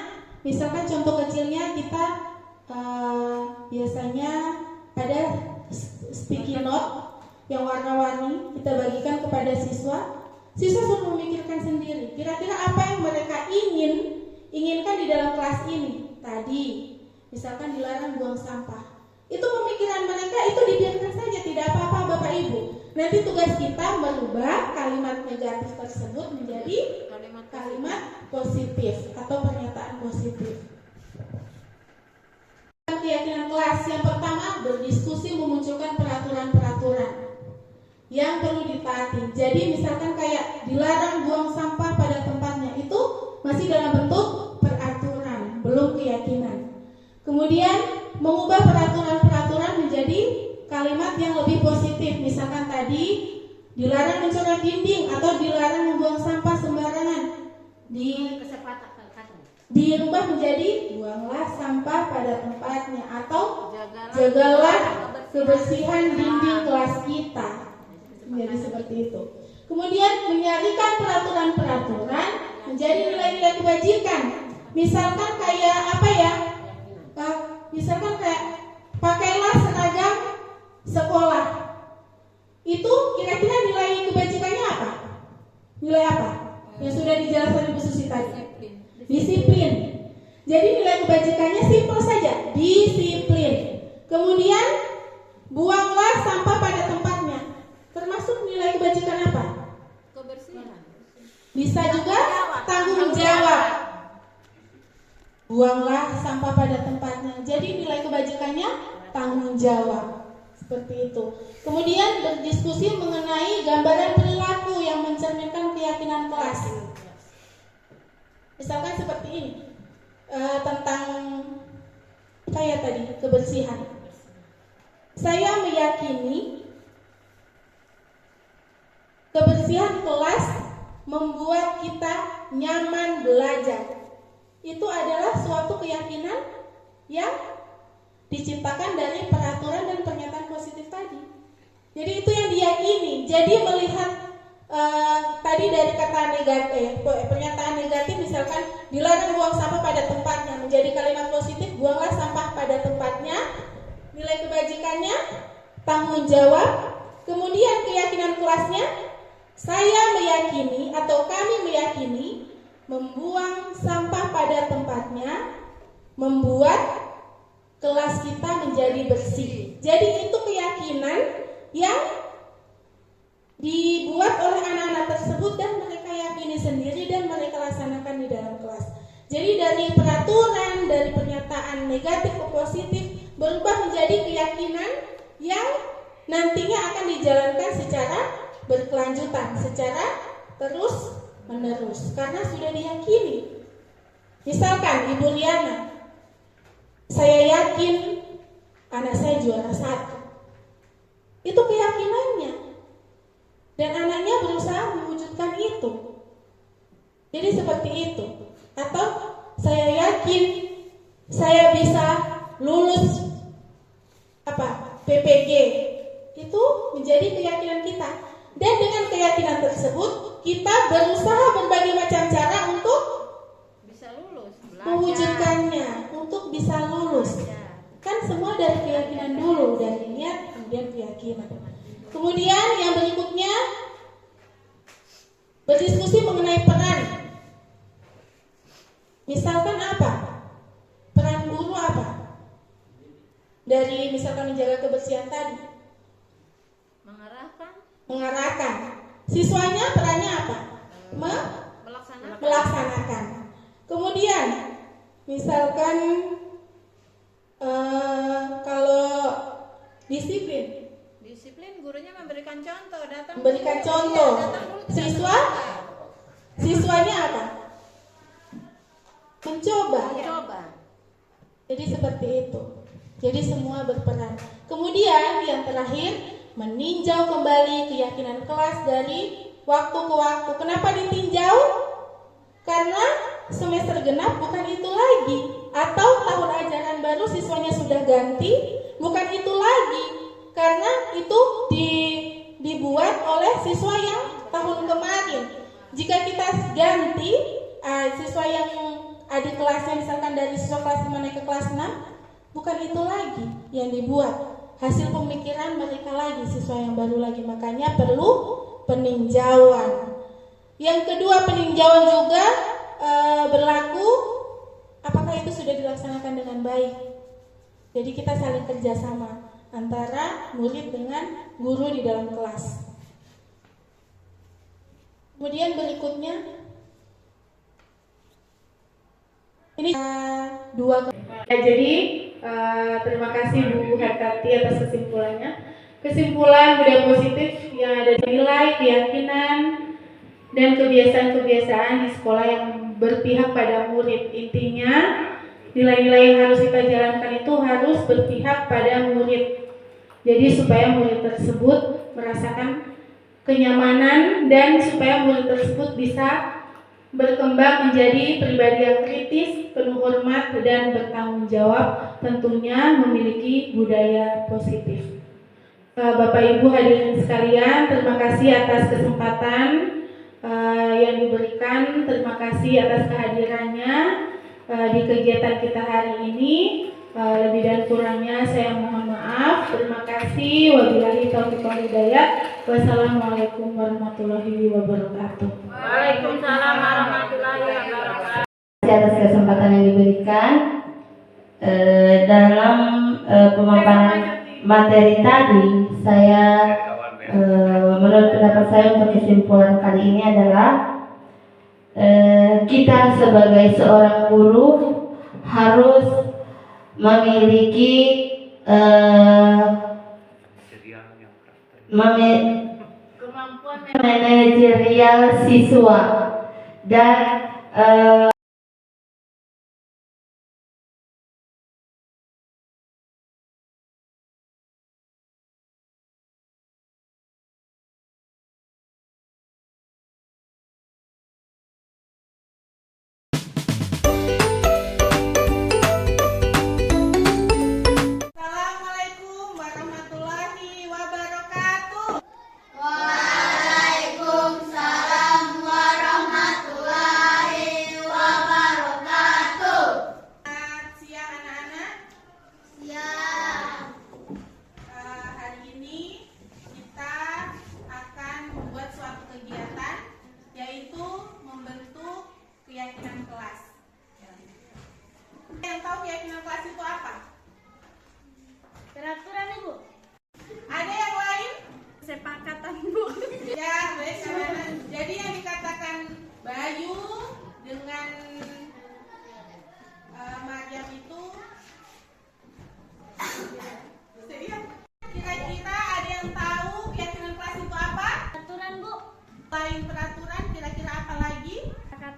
misalkan contoh kecilnya kita biasanya ada sticky note yang warna-warni kita bagikan kepada siswa. Siswa sudah memikirkan sendiri kira-kira apa yang mereka inginkan di dalam kelas ini. Tadi misalkan dilarang buang sampah. Itu pemikiran mereka, itu dibiarkan saja, tidak apa-apa Bapak Ibu. Nanti tugas kita merubah kalimat negatif tersebut menjadi kalimat positif atau pernyataan positif. Keyakinan kelas yang pertama, berdiskusi memunculkan peraturan-peraturan yang perlu ditaati. Jadi misalkan kayak dilarang buang sampah pada tempatnya, itu masih dalam bentuk peraturan, belum keyakinan. Kemudian mengubah peraturan-peraturan menjadi kalimat yang lebih positif. Misalkan tadi dilarang mencoret dinding atau dilarang membuang sampah sembarangan. Dirubah menjadi buanglah sampah pada tempatnya atau jagalah kebersihan dinding kelas kita. Menjadi seperti itu. Kemudian menyarikan peraturan-peraturan menjadi nilai-nilai kebajikan. Misalkan kayak misalkan kayak pakailah seragam sekolah. Itu kira-kira nilai kebajikannya apa? Nilai apa? Yang sudah dijelaskan Ibu Susi tadi. Disiplin. Jadi nilai kebajikannya simpel saja, disiplin. Kemudian buanglah sampah pada tempatnya. Termasuk nilai kebajikan apa? Kebersihan. Bisa juga tanggung jawab. Buanglah sampah pada tempatnya. Jadi nilai kebajikannya tanggung jawab. Seperti itu. Kemudian berdiskusi mengenai gambaran perilaku yang mencerminkan keyakinan kelas. Misalkan seperti ini, tentang kayak tadi kebersihan. Saya meyakini kebersihan kelas membuat kita nyaman belajar. Itu adalah suatu keyakinan yang diciptakan dari peraturan dan pernyataan positif tadi. Jadi itu yang diyakini. Jadi melihat tadi dari kata negatif, pernyataan negatif misalkan dilarang buang sampah pada tempatnya, menjadi kalimat positif buanglah sampah pada tempatnya. Nilai kebajikannya tanggung jawab. Kemudian keyakinan kelasnya, saya meyakini atau kami meyakini membuang sampah pada tempatnya, membuat kelas kita menjadi bersih. Jadi itu keyakinan yang dibuat oleh anak-anak tersebut dan mereka yakini sendiri dan mereka laksanakan di dalam kelas. Jadi dari peraturan, dari pernyataan negatif ke positif berubah menjadi keyakinan yang nantinya akan dijalankan secara berkelanjutan, secara terus menerus karena sudah diyakini. Misalkan Ibu Liana, saya yakin anak saya juara 1. Itu keyakinannya. Dan anaknya berusaha mewujudkan itu. Jadi seperti itu. Atau saya yakin saya bisa lulus PPG. Itu menjadi keyakinan kita. Dan dengan keyakinan tersebut kita berusaha berbagai macam cara untuk Bisa lulus. Belajar. mewujudkannya, untuk bisa lulus. Kan semua dari keyakinan dulu, dari niat kemudian keyakinan. Kemudian yang berikutnya berdiskusi mengenai peran. Misalkan apa? Peran guru apa? Dari misalkan menjaga kebersihan tadi. Mengarahkan. Siswanya perannya apa? Melaksanakan. Kemudian misalkan kalau disiplin gurunya memberikan contoh, memberikan contoh. Siswanya apa? Mencoba. Jadi seperti itu. Jadi semua berperan. Kemudian yang terakhir, meninjau kembali keyakinan kelas dari waktu ke waktu. Kenapa ditinjau? Karena semester genap bukan itu lagi, atau tahun ajaran baru siswanya sudah ganti, bukan itu lagi, karena itu dibuat oleh siswa yang tahun kemarin. Jika kita ganti siswa yang adik kelasnya misalkan dari siswa kelas 5 naik ke kelas 6, bukan itu lagi yang dibuat, hasil pemikiran mereka lagi, siswa yang baru lagi. Makanya perlu peninjauan. Yang kedua, peninjauan juga berlaku apakah itu sudah dilaksanakan dengan baik. Jadi kita saling kerjasama antara murid dengan guru di dalam kelas. Kemudian berikutnya ini jadi terima kasih Bu Hartati atas kesimpulannya. Kesimpulan budaya positif yang ada di nilai, keyakinan, dan kebiasaan-kebiasaan di sekolah yang berpihak pada murid. Intinya nilai-nilai yang harus kita jalankan itu harus berpihak pada murid. Jadi supaya murid tersebut merasakan kenyamanan dan supaya murid tersebut bisa berkembang menjadi pribadi yang kritis, penuh hormat dan bertanggung jawab, tentunya memiliki budaya positif. Bapak Ibu hadirin sekalian, terima kasih atas kesempatan yang diberikan, terima kasih atas kehadirannya di kegiatan kita hari ini. Lebih dan kurangnya saya mohon maaf. Terima kasih. Wabillahi taufiq wal hidayah. Wassalamualaikum warahmatullahi wabarakatuh. Waalaikumsalam warahmatullahi wabarakatuh. Atas kesempatan yang diberikan dalam pemaparan materi tadi, saya menurut pendapat saya untuk kesimpulan kali ini adalah kita sebagai seorang guru harus memiliki kemampuan manajerial siswa dan Waalaikumsalam warahmatullahi wabarakatuh.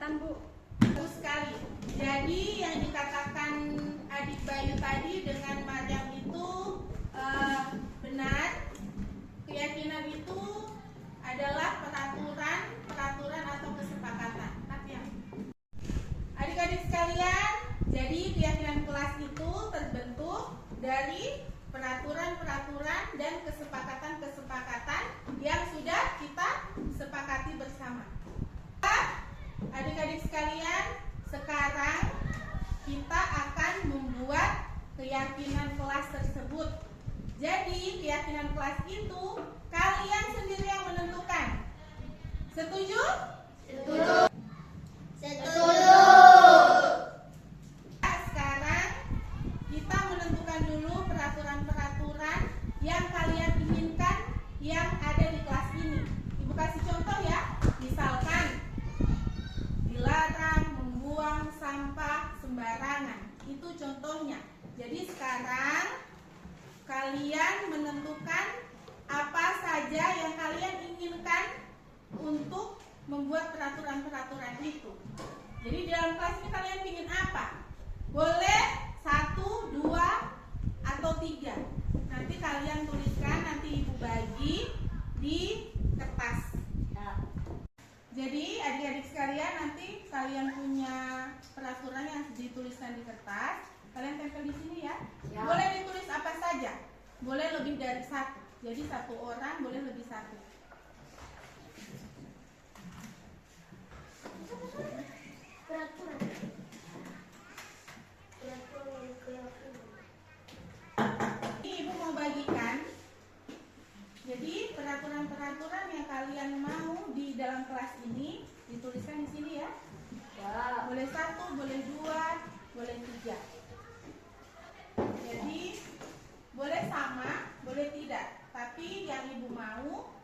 kesepakatan, Bu. Bagus sekali. Jadi yang dikatakan Adik Bayu tadi dengan Maryam itu benar. Keyakinan itu adalah peraturan atau kesepakatan. Adik-adik sekalian, jadi keyakinan kelas itu terbentuk dari peraturan-peraturan dan kesepakatan-kesepakatan yang sudah kita sepakati bersama. Adik-adik sekalian, sekarang kita akan membuat keyakinan kelas tersebut. Jadi keyakinan kelas itu kalian sendiri yang menentukan. Setuju? Setuju. Sekarang kita menentukan dulu peraturan-peraturan yang kalian inginkan yang ada di kelas ini. Ibu kasih contoh ya. Misalkan dilarang membuang sampah sembarangan. Itu contohnya. Jadi sekarang kalian menentukan apa saja yang kalian inginkan untuk membuat peraturan-peraturan itu. Jadi di dalam kelas ini kalian ingin apa? Boleh 1, 2, atau 3. Nanti kalian tuliskan, nanti ibu bagi di kertas. Jadi adik-adik sekalian, nanti kalian punya peraturan yang dituliskan di kertas, kalian tempel di sini ya. Boleh ditulis apa saja. Boleh lebih dari 1. Jadi 1 orang boleh lebih 1. Ibu mau bagikan. Jadi peraturan-peraturan yang kalian mau di dalam kelas ini dituliskan di sini ya. Boleh 1, boleh 2, boleh 3. Jadi boleh sama, boleh tidak. Tapi yang ibu mau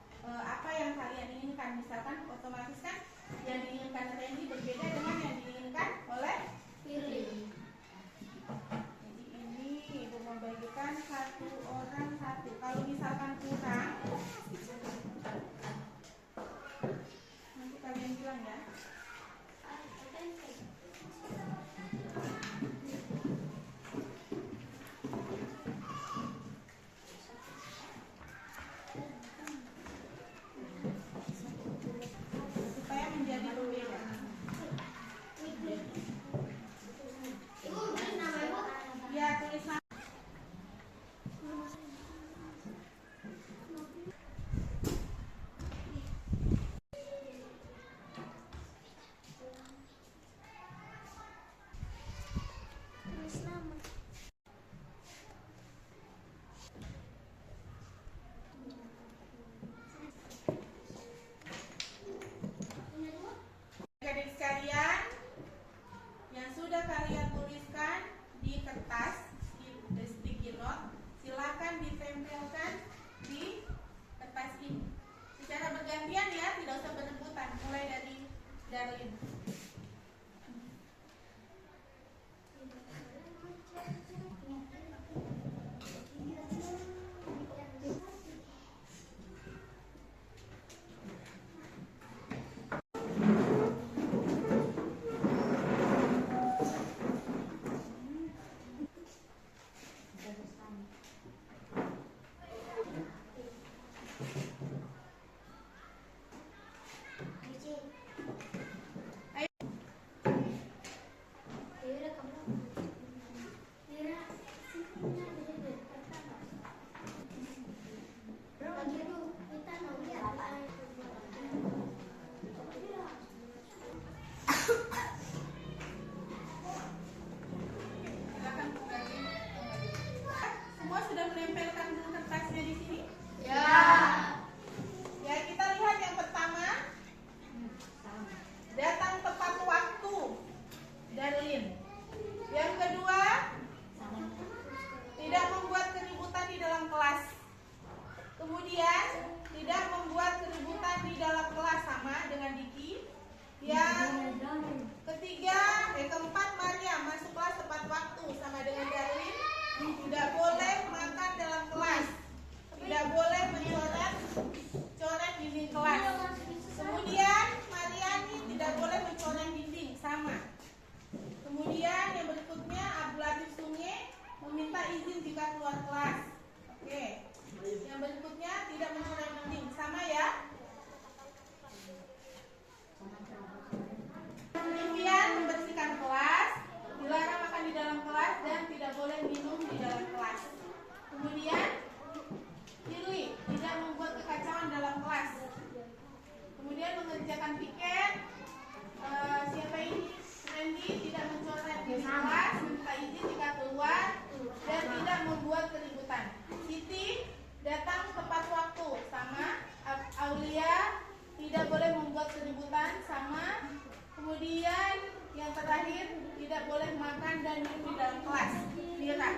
tidak boleh makan dan minum di dalam kelas. Mira.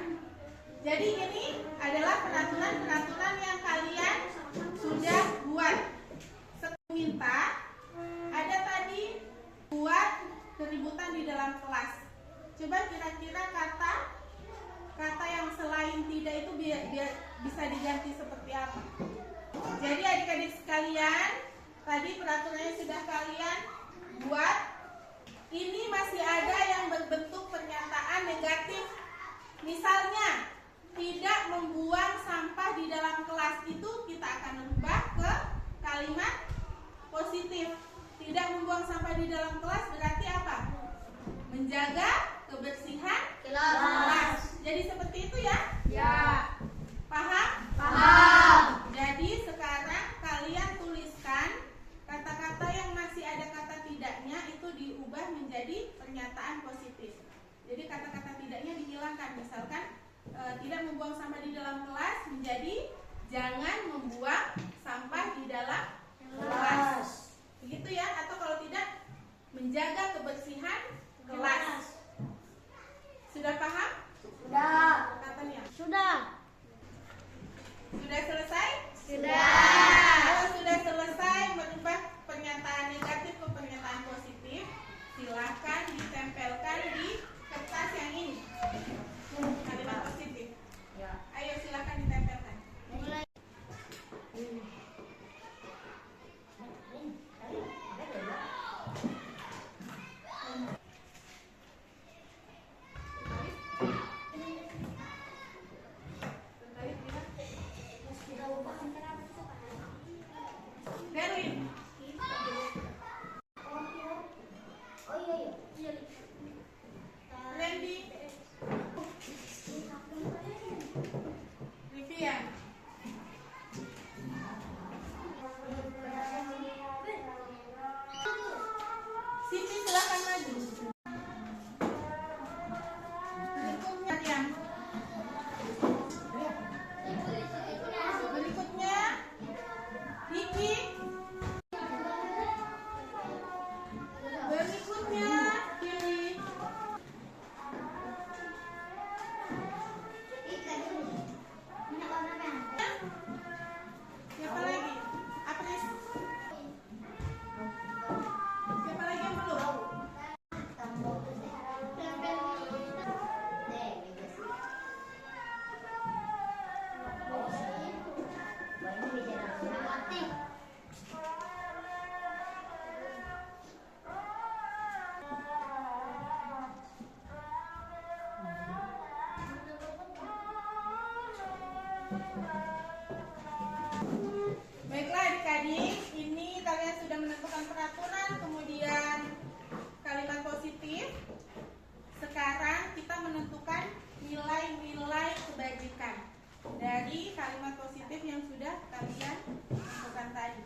Jadi ini adalah peraturan-peraturan yang kalian sudah buat. Minta ada tadi buat keributan di dalam kelas. Coba kira-kira kata yang selain tidak itu bisa diganti seperti apa? Jadi adik-adik sekalian, tadi peraturannya sudah kalian buat. Ini masih ada yang berbentuk pernyataan negatif. Misalnya, tidak membuang sampah di dalam kelas, itu kita akan rubah ke kalimat positif. Tidak membuang sampah di dalam kelas berarti apa? Menjaga kebersihan kelas. Jadi seperti itu ya? Ya. Paham? Paham. Jadi sekarang kalian tuliskan kata-kata yang masih ada kata tidaknya itu diubah menjadi pernyataan positif. Jadi kata-kata tidaknya dihilangkan. Misalkan tidak membuang sampah di dalam kelas menjadi jangan membuang sampah di dalam kelas. Begitu ya? Atau kalau tidak, menjaga kebersihan kelas. Sudah paham? Sudah. Katanya. Sudah. Sudah selesai? Sudah. Kalau sudah selesai merubah pernyataan negatif ke pernyataan positif, silakan ditempelkan di kertas yang ini. Kalimat positif. Ayo silakan ditempelkan. Derwin. Randy. Rivian. Siti silakan maju. Berikutnya yang berikutnya Niki. Berikutnya Kili. Siapa lagi? Apris. Siapa lagi yang belum? Baiklah adik-adik, ini kalian sudah menentukan peraturan, kemudian kalimat positif. Sekarang kita menentukan nilai-nilai kebajikan dari kalimat positif yang sudah kalian tentukan tadi.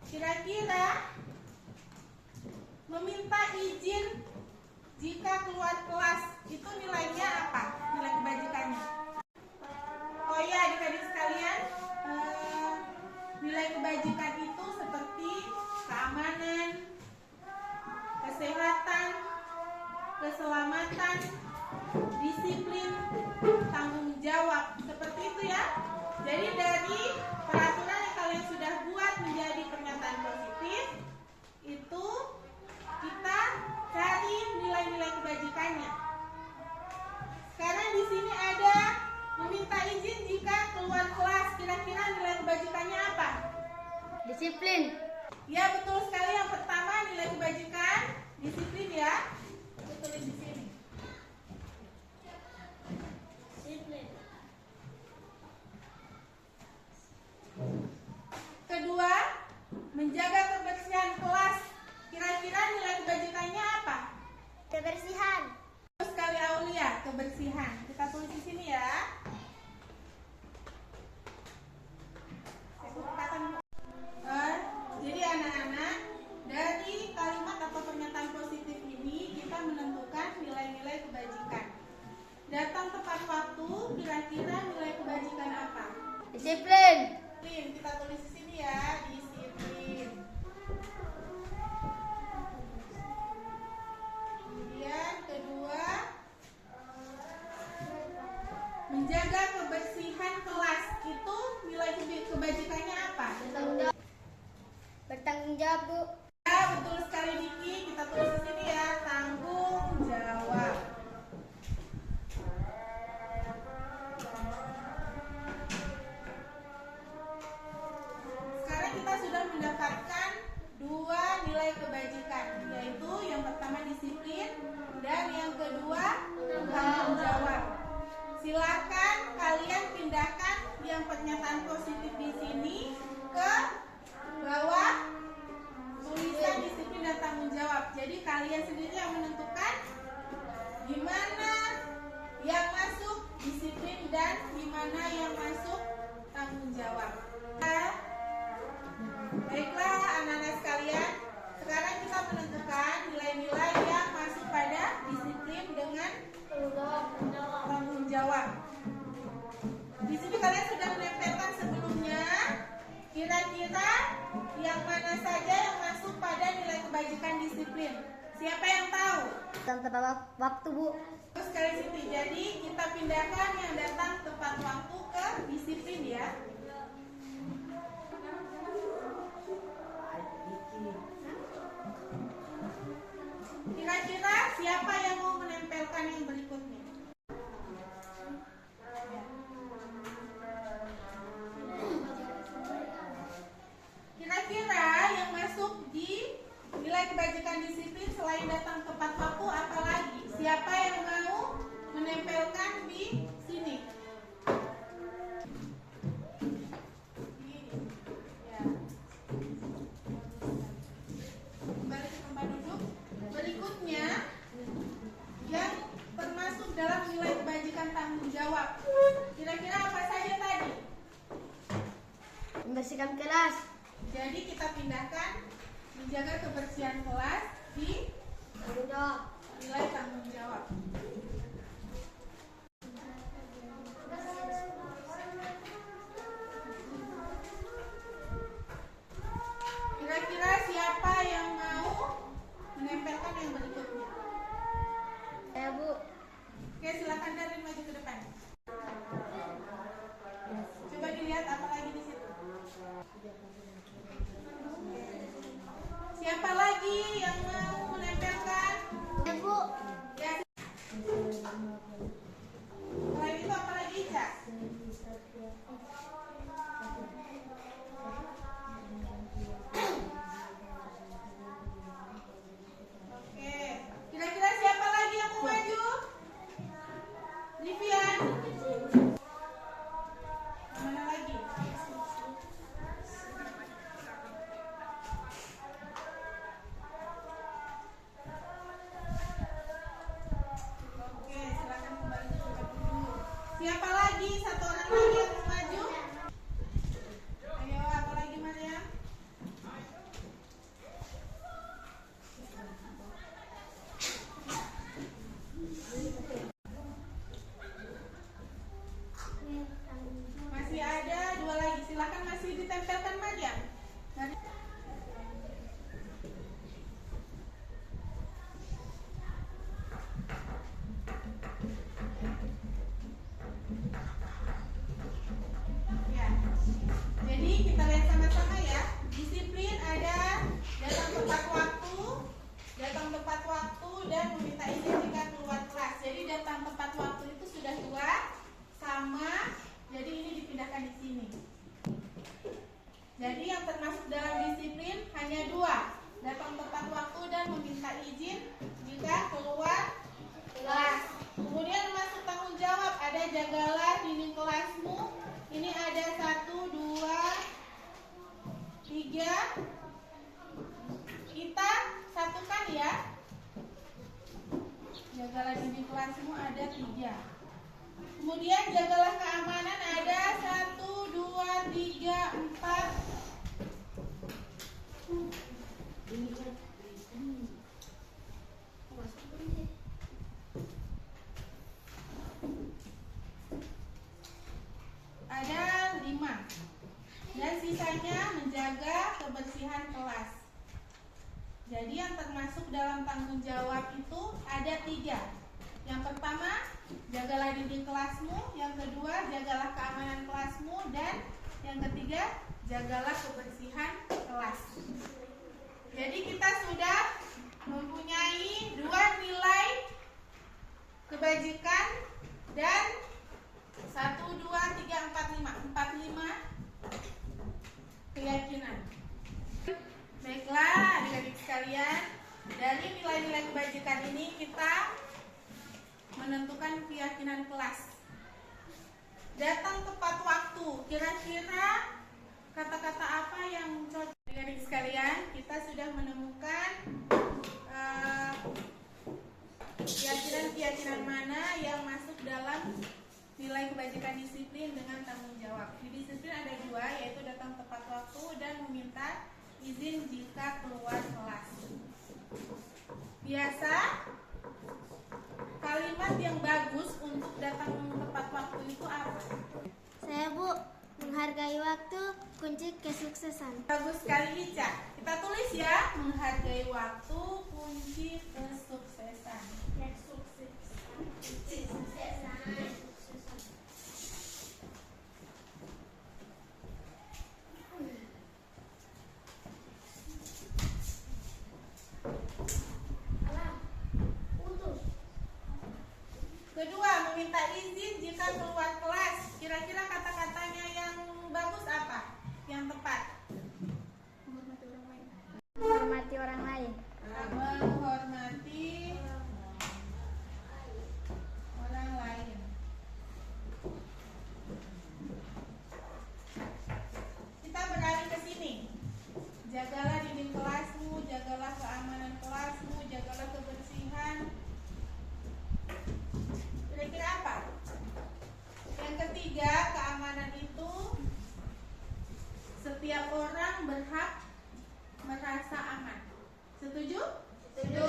Kira-kira meminta izin jika keluar kelas itu nilainya apa? Nilai kebajikannya. Oh ya adik-adik sekalian, nilai kebajikan itu seperti keamanan, kesehatan, keselamatan, disiplin, tanggung jawab. Seperti itu ya. Jadi dari peraturan yang kalian sudah buat menjadi pernyataan positif, itu kita cari nilai-nilai kebajikannya. Sekarang di sini ada meminta izin jika keluar kelas. Kira-kira nilai kebajikannya apa? Disiplin. Ya betul sekali. Yang pertama nilai kebajikan disiplin ya. Tulis di sini. Disiplin. Kedua, menjaga kebersihan kelas. Kira-kira kalian sendiri yang menentukan di mana yang masuk disiplin dan di mana yang masuk tanggung jawab. Baiklah anak-anak sekalian, sekarang kita menentukan nilai-nilai yang masuk pada disiplin dengan tanggung jawab. Di sini kalian sudah menempelkan sebelumnya. Kira-kira yang mana saja yang masuk pada nilai kebajikan disiplin? Siapa yang tahu? Dan tepat waktu, Bu. Terus sekali Siti, jadi kita pindahkan yang datang tepat waktu ke disiplin ya. Kira-kira siapa yang mau menempelkan yang berikutnya? Kira-kira yang masuk di nilai kebajikan disiplin selain datang tepat waktu apa lagi? Siapa yang mau menempelkan di sini? Ya. Kembali ke tempat duduk. Berikutnya yang termasuk dalam nilai kebajikan tanggung jawab. Kira-kira apa saja tadi? Membersihkan kelas. Jadi kita pindahkan menjaga kebersihan kelas di nilai tanggung jawab. Kira-kira siapa yang mau menempelkan yang berikutnya? Ya, Bu. Oke, silakan dari maju ke depan. Coba dilihat apa lagi di situ. Siapa lagi yang mau menempelkan? Ya, Bu. Ya. Selain itu apa lagi, Cak? Oke. Kira-kira siapa lagi yang mau maju? Livian. Mana lagi? Oke, silakan kembali ke tempat duduk. Siapa lagi? Satu orang lagi yang mau maju? Ayo, apa lagi, Maria? Masih ada dua lagi. Silakan masih ditempelkan, Maria. Ya. Jadi kita lihat sama-sama ya. Disiplin ada datang tepat waktu dan meminta izin jika keluar kelas. Jadi datang tepat waktu itu sudah dua sama. Jadi ini dipindahkan di sini. Jadi yang termasuk dalam disiplin hanya dua, datang tepat waktu dan meminta izin jika keluar kelas. Kemudian masuk tanggung jawab ada jagalah dinding kelasmu. Ini ada 1, 2, 3. Kita satukan ya. Jagalah dinding kelasmu ada 3. Kemudian jagalah keamanan ada 1, 2, 3, 4. Ada 5. Dan sisanya menjaga kebersihan kelas. Jadi yang termasuk dalam tanggung jawab itu ada 3. Yang pertama, jagalah dinding kelasmu. Yang kedua, jagalah keamanan kelasmu. Dan yang ketiga, jagalah kebersihan kelas. Jadi kita sudah mempunyai 2 nilai kebajikan dan 1, 2, 3, 4, 5. 45 keyakinan. Baiklah adik-adik sekalian, dari nilai-nilai kebajikan ini kita menentukan keyakinan kelas. Datang tepat waktu. Kira-kira kata-kata apa yang cocok? Adik-adik sekalian, kita sudah menemukan Nilai kebajikan disiplin dengan tanggung jawab. Di disiplin ada dua, yaitu datang tepat waktu dan meminta izin jika keluar kelas. Biasa, kalimat yang bagus untuk datang tepat waktu itu apa? Saya Bu, menghargai waktu kunci kesuksesan. Bagus sekali Ica. Kita tulis ya, menghargai waktu kunci kesuksesan. Kedua, meminta izin jika keluar kelas. Kira-kira kata-katanya yang bagus apa? Yang tepat? Menghormati orang lain. Menghormati orang lain. Kita beralih ke sini. Jagalah dinding kelasmu, jagalah keamanan kelasmu, jagalah kebersihan. Kira-kira apa? Yang ketiga, keamanan itu setiap orang berhak merasa aman. Setuju? Setuju.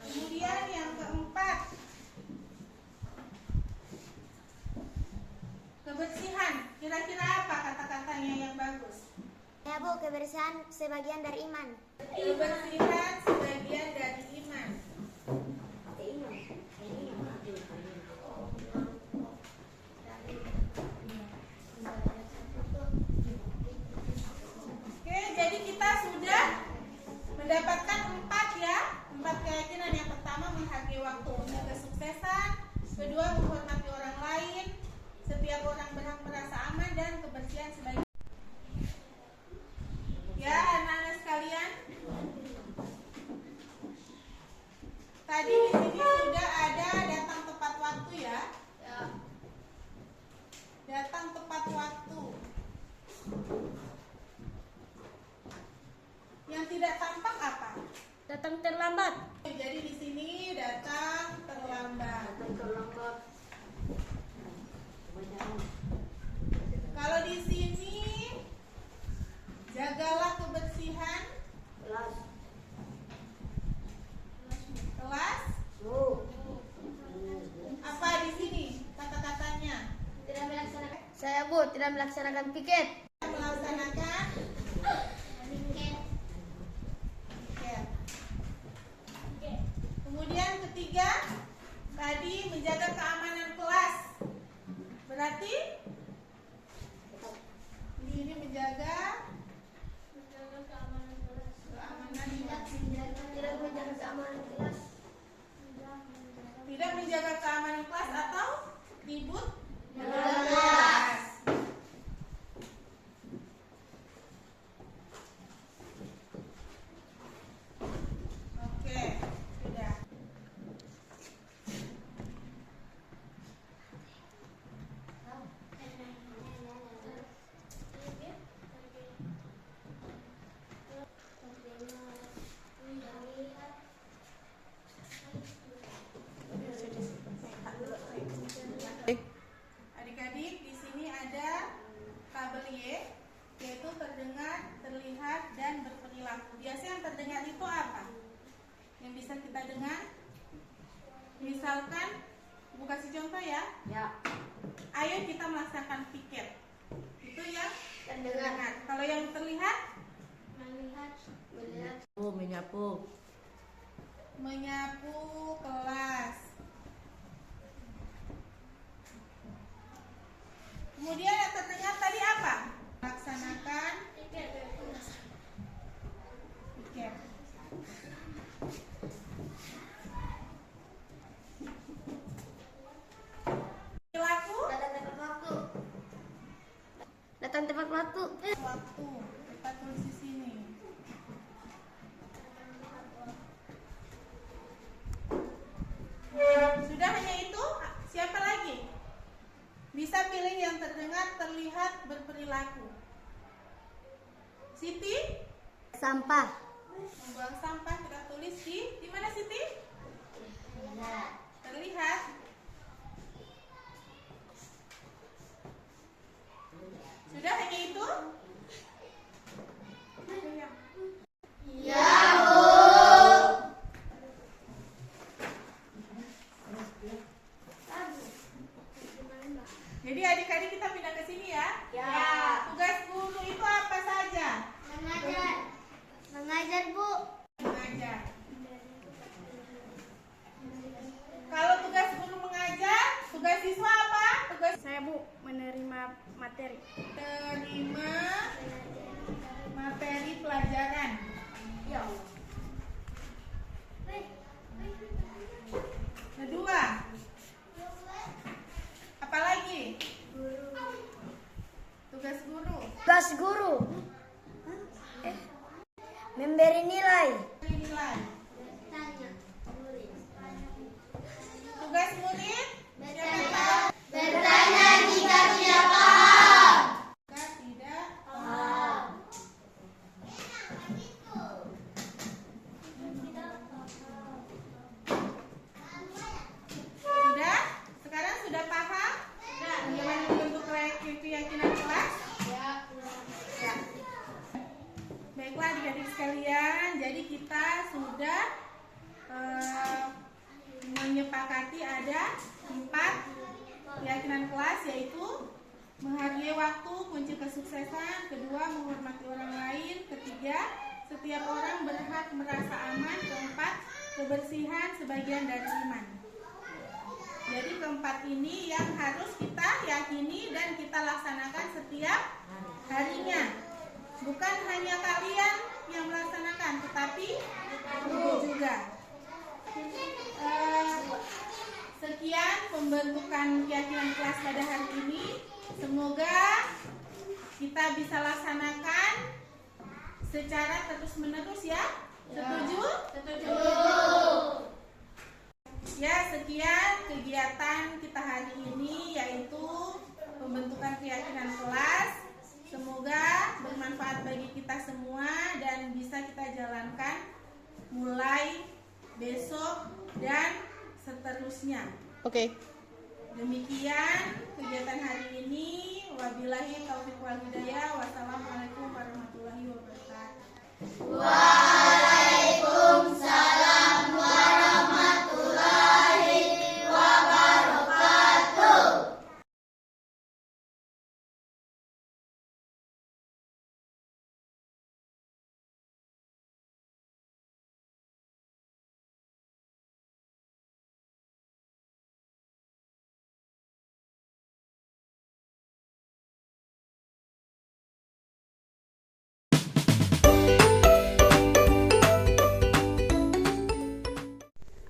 Kemudian yang keempat, kebersihan. Kira-kira apa kata-katanya yang bagus? Ya Bu, kebersihan sebagian dari iman. Kebersihan sebagian dari iman. Oke, jadi kita sudah mendapatkan 4 keyakinan. Yang pertama, menghargai waktu untuk kesuksesan. Kedua, menghormati orang lain. Setiap orang berhak merasa aman, dan kebersihan sebagian. Ya, anak-anak sekalian, tadi di sini sudah ada datang tepat waktu ya. Datang tepat waktu. Yang tidak tampak apa? Datang terlambat. Jadi di sini datang terlambat. Kalau di sini jagalah kebersihan kelas. Apa di sini kata-katanya? Tidak melaksanakan. Saya Bu, tidak melaksanakan piket. Melaksanakan piket. Kemudian ketiga, tadi menjaga keamanan kelas. Berarti di sini menjaga keamanan kelas. Tidak menjaga keamanan kelas. Tidak menjaga keamanan kelas atau ribut kelas. Oke, sudah. Adik-adik, di sini ada tabel Y, yaitu terdengar, terlihat, dan berperilaku. Biasanya yang terdengar itu apa? Yang bisa kita dengar? Misalkan, Ibu kasih contoh ya. Ya. Ayo kita melaksanakan piket. Itu yang Terdengar. Kalau yang terlihat? Melihat. Menyapu. Menyapu kelas. Kemudian yang terdengar tadi apa? Laksanakan piket. Perilaku? Datang tepat waktu. Waktu. Kita tulis di sini. Sudah hanya itu? Siapa lagi? Bisa pilih yang terdengar, terlihat, berperilaku. Siti? Sampah. Membuang sampah kita tulis di mana Siti? Terlihat. Sudah hanya itu? Ya, Bu. Jadi adik-adik kita pindah ke sini ya? Ya. Tugas guru itu apa saja? Mengajar. Mengajar, Bu. Mengajar. Kalau tugas guru mengajar, tugas siswa apa? Tugas Saya, Bu, menerima materi. terima materi pelajaran. Ya. Kedua, apa lagi? Tugas guru. Tugas guru. Memberi nilai. Nilai. Tugas murid. Bertanya jika tidak paham. Jika tidak paham. Sudah? Sekarang sudah paham? Bagaimana membentuk keyakinan kelas? Ya. Baiklah adik-adik sekalian, jadi kita sudah menyepakati ada 4 keyakinan kelas, yaitu menghargai waktu kunci kesuksesan, kedua menghormati orang lain, ketiga setiap orang berhak merasa aman, keempat kebersihan sebagian dari iman. Jadi keempat ini yang harus kita yakini dan kita laksanakan setiap harinya. Bukan hanya kalian yang melaksanakan, tetapi ibu juga. Sekian pembentukan keyakinan kelas pada hari ini. Semoga kita bisa laksanakan secara terus-menerus ya. Setuju? Setuju. Ya, sekian kegiatan kita hari ini, yaitu pembentukan keyakinan kelas. Semoga bermanfaat bagi kita semua dan bisa kita jalankan mulai besok dan seterusnya. Oke. Demikian kegiatan hari ini. Wabillahi taufiq wal hidayah. Wassalamualaikum warahmatullahi wabarakatuh. Waalaikumsalam warahmatullahi wabarakatuh.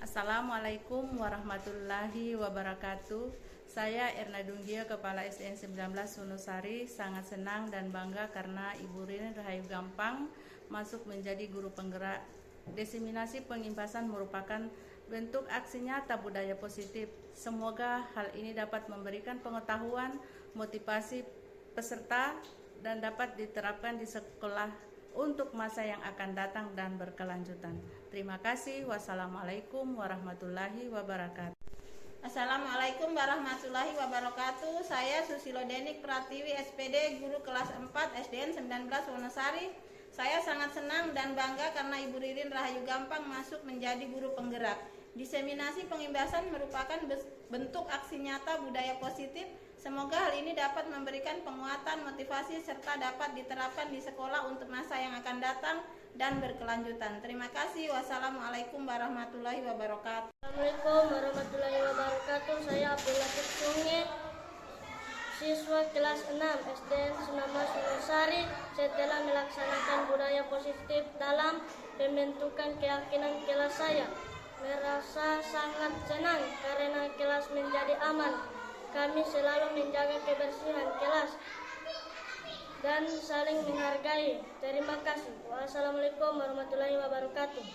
Assalamualaikum warahmatullahi wabarakatuh. Saya Erna Dunggio, Kepala SDN 19 Wonosari, sangat senang dan bangga karena Ibu Ririn Rahayu Gampang masuk menjadi guru penggerak. Diseminasi pengimpasan merupakan bentuk aksi nyata budaya positif. Semoga hal ini dapat memberikan pengetahuan, motivasi peserta dan dapat diterapkan di sekolah untuk masa yang akan datang dan berkelanjutan. Terima kasih. Wassalamualaikum warahmatullahi wabarakatuh. Assalamualaikum warahmatullahi wabarakatuh. Saya Susilo Denik Pratiwi, SPD, guru kelas 4 SDN 19 Wonosari. Saya sangat senang dan bangga karena Ibu Ririn Rahayu Gampang masuk menjadi guru penggerak. Diseminasi pengimbasan merupakan bentuk aksi nyata budaya positif. Semoga hal ini dapat memberikan penguatan, motivasi, serta dapat diterapkan di sekolah untuk masa yang akan datang dan berkelanjutan. Terima kasih. Wassalamualaikum warahmatullahi wabarakatuh. Assalamualaikum warahmatullahi wabarakatuh. Saya Abdul Latif Sunge, siswa kelas 6 SDN 19 Wonosari. Setelah melaksanakan budaya positif dalam pembentukan keyakinan kelas, saya merasa sangat senang karena kelas menjadi aman. Kami selalu menjaga kebersihan kelas dan saling menghargai. Terima kasih. Wassalamualaikum warahmatullahi wabarakatuh.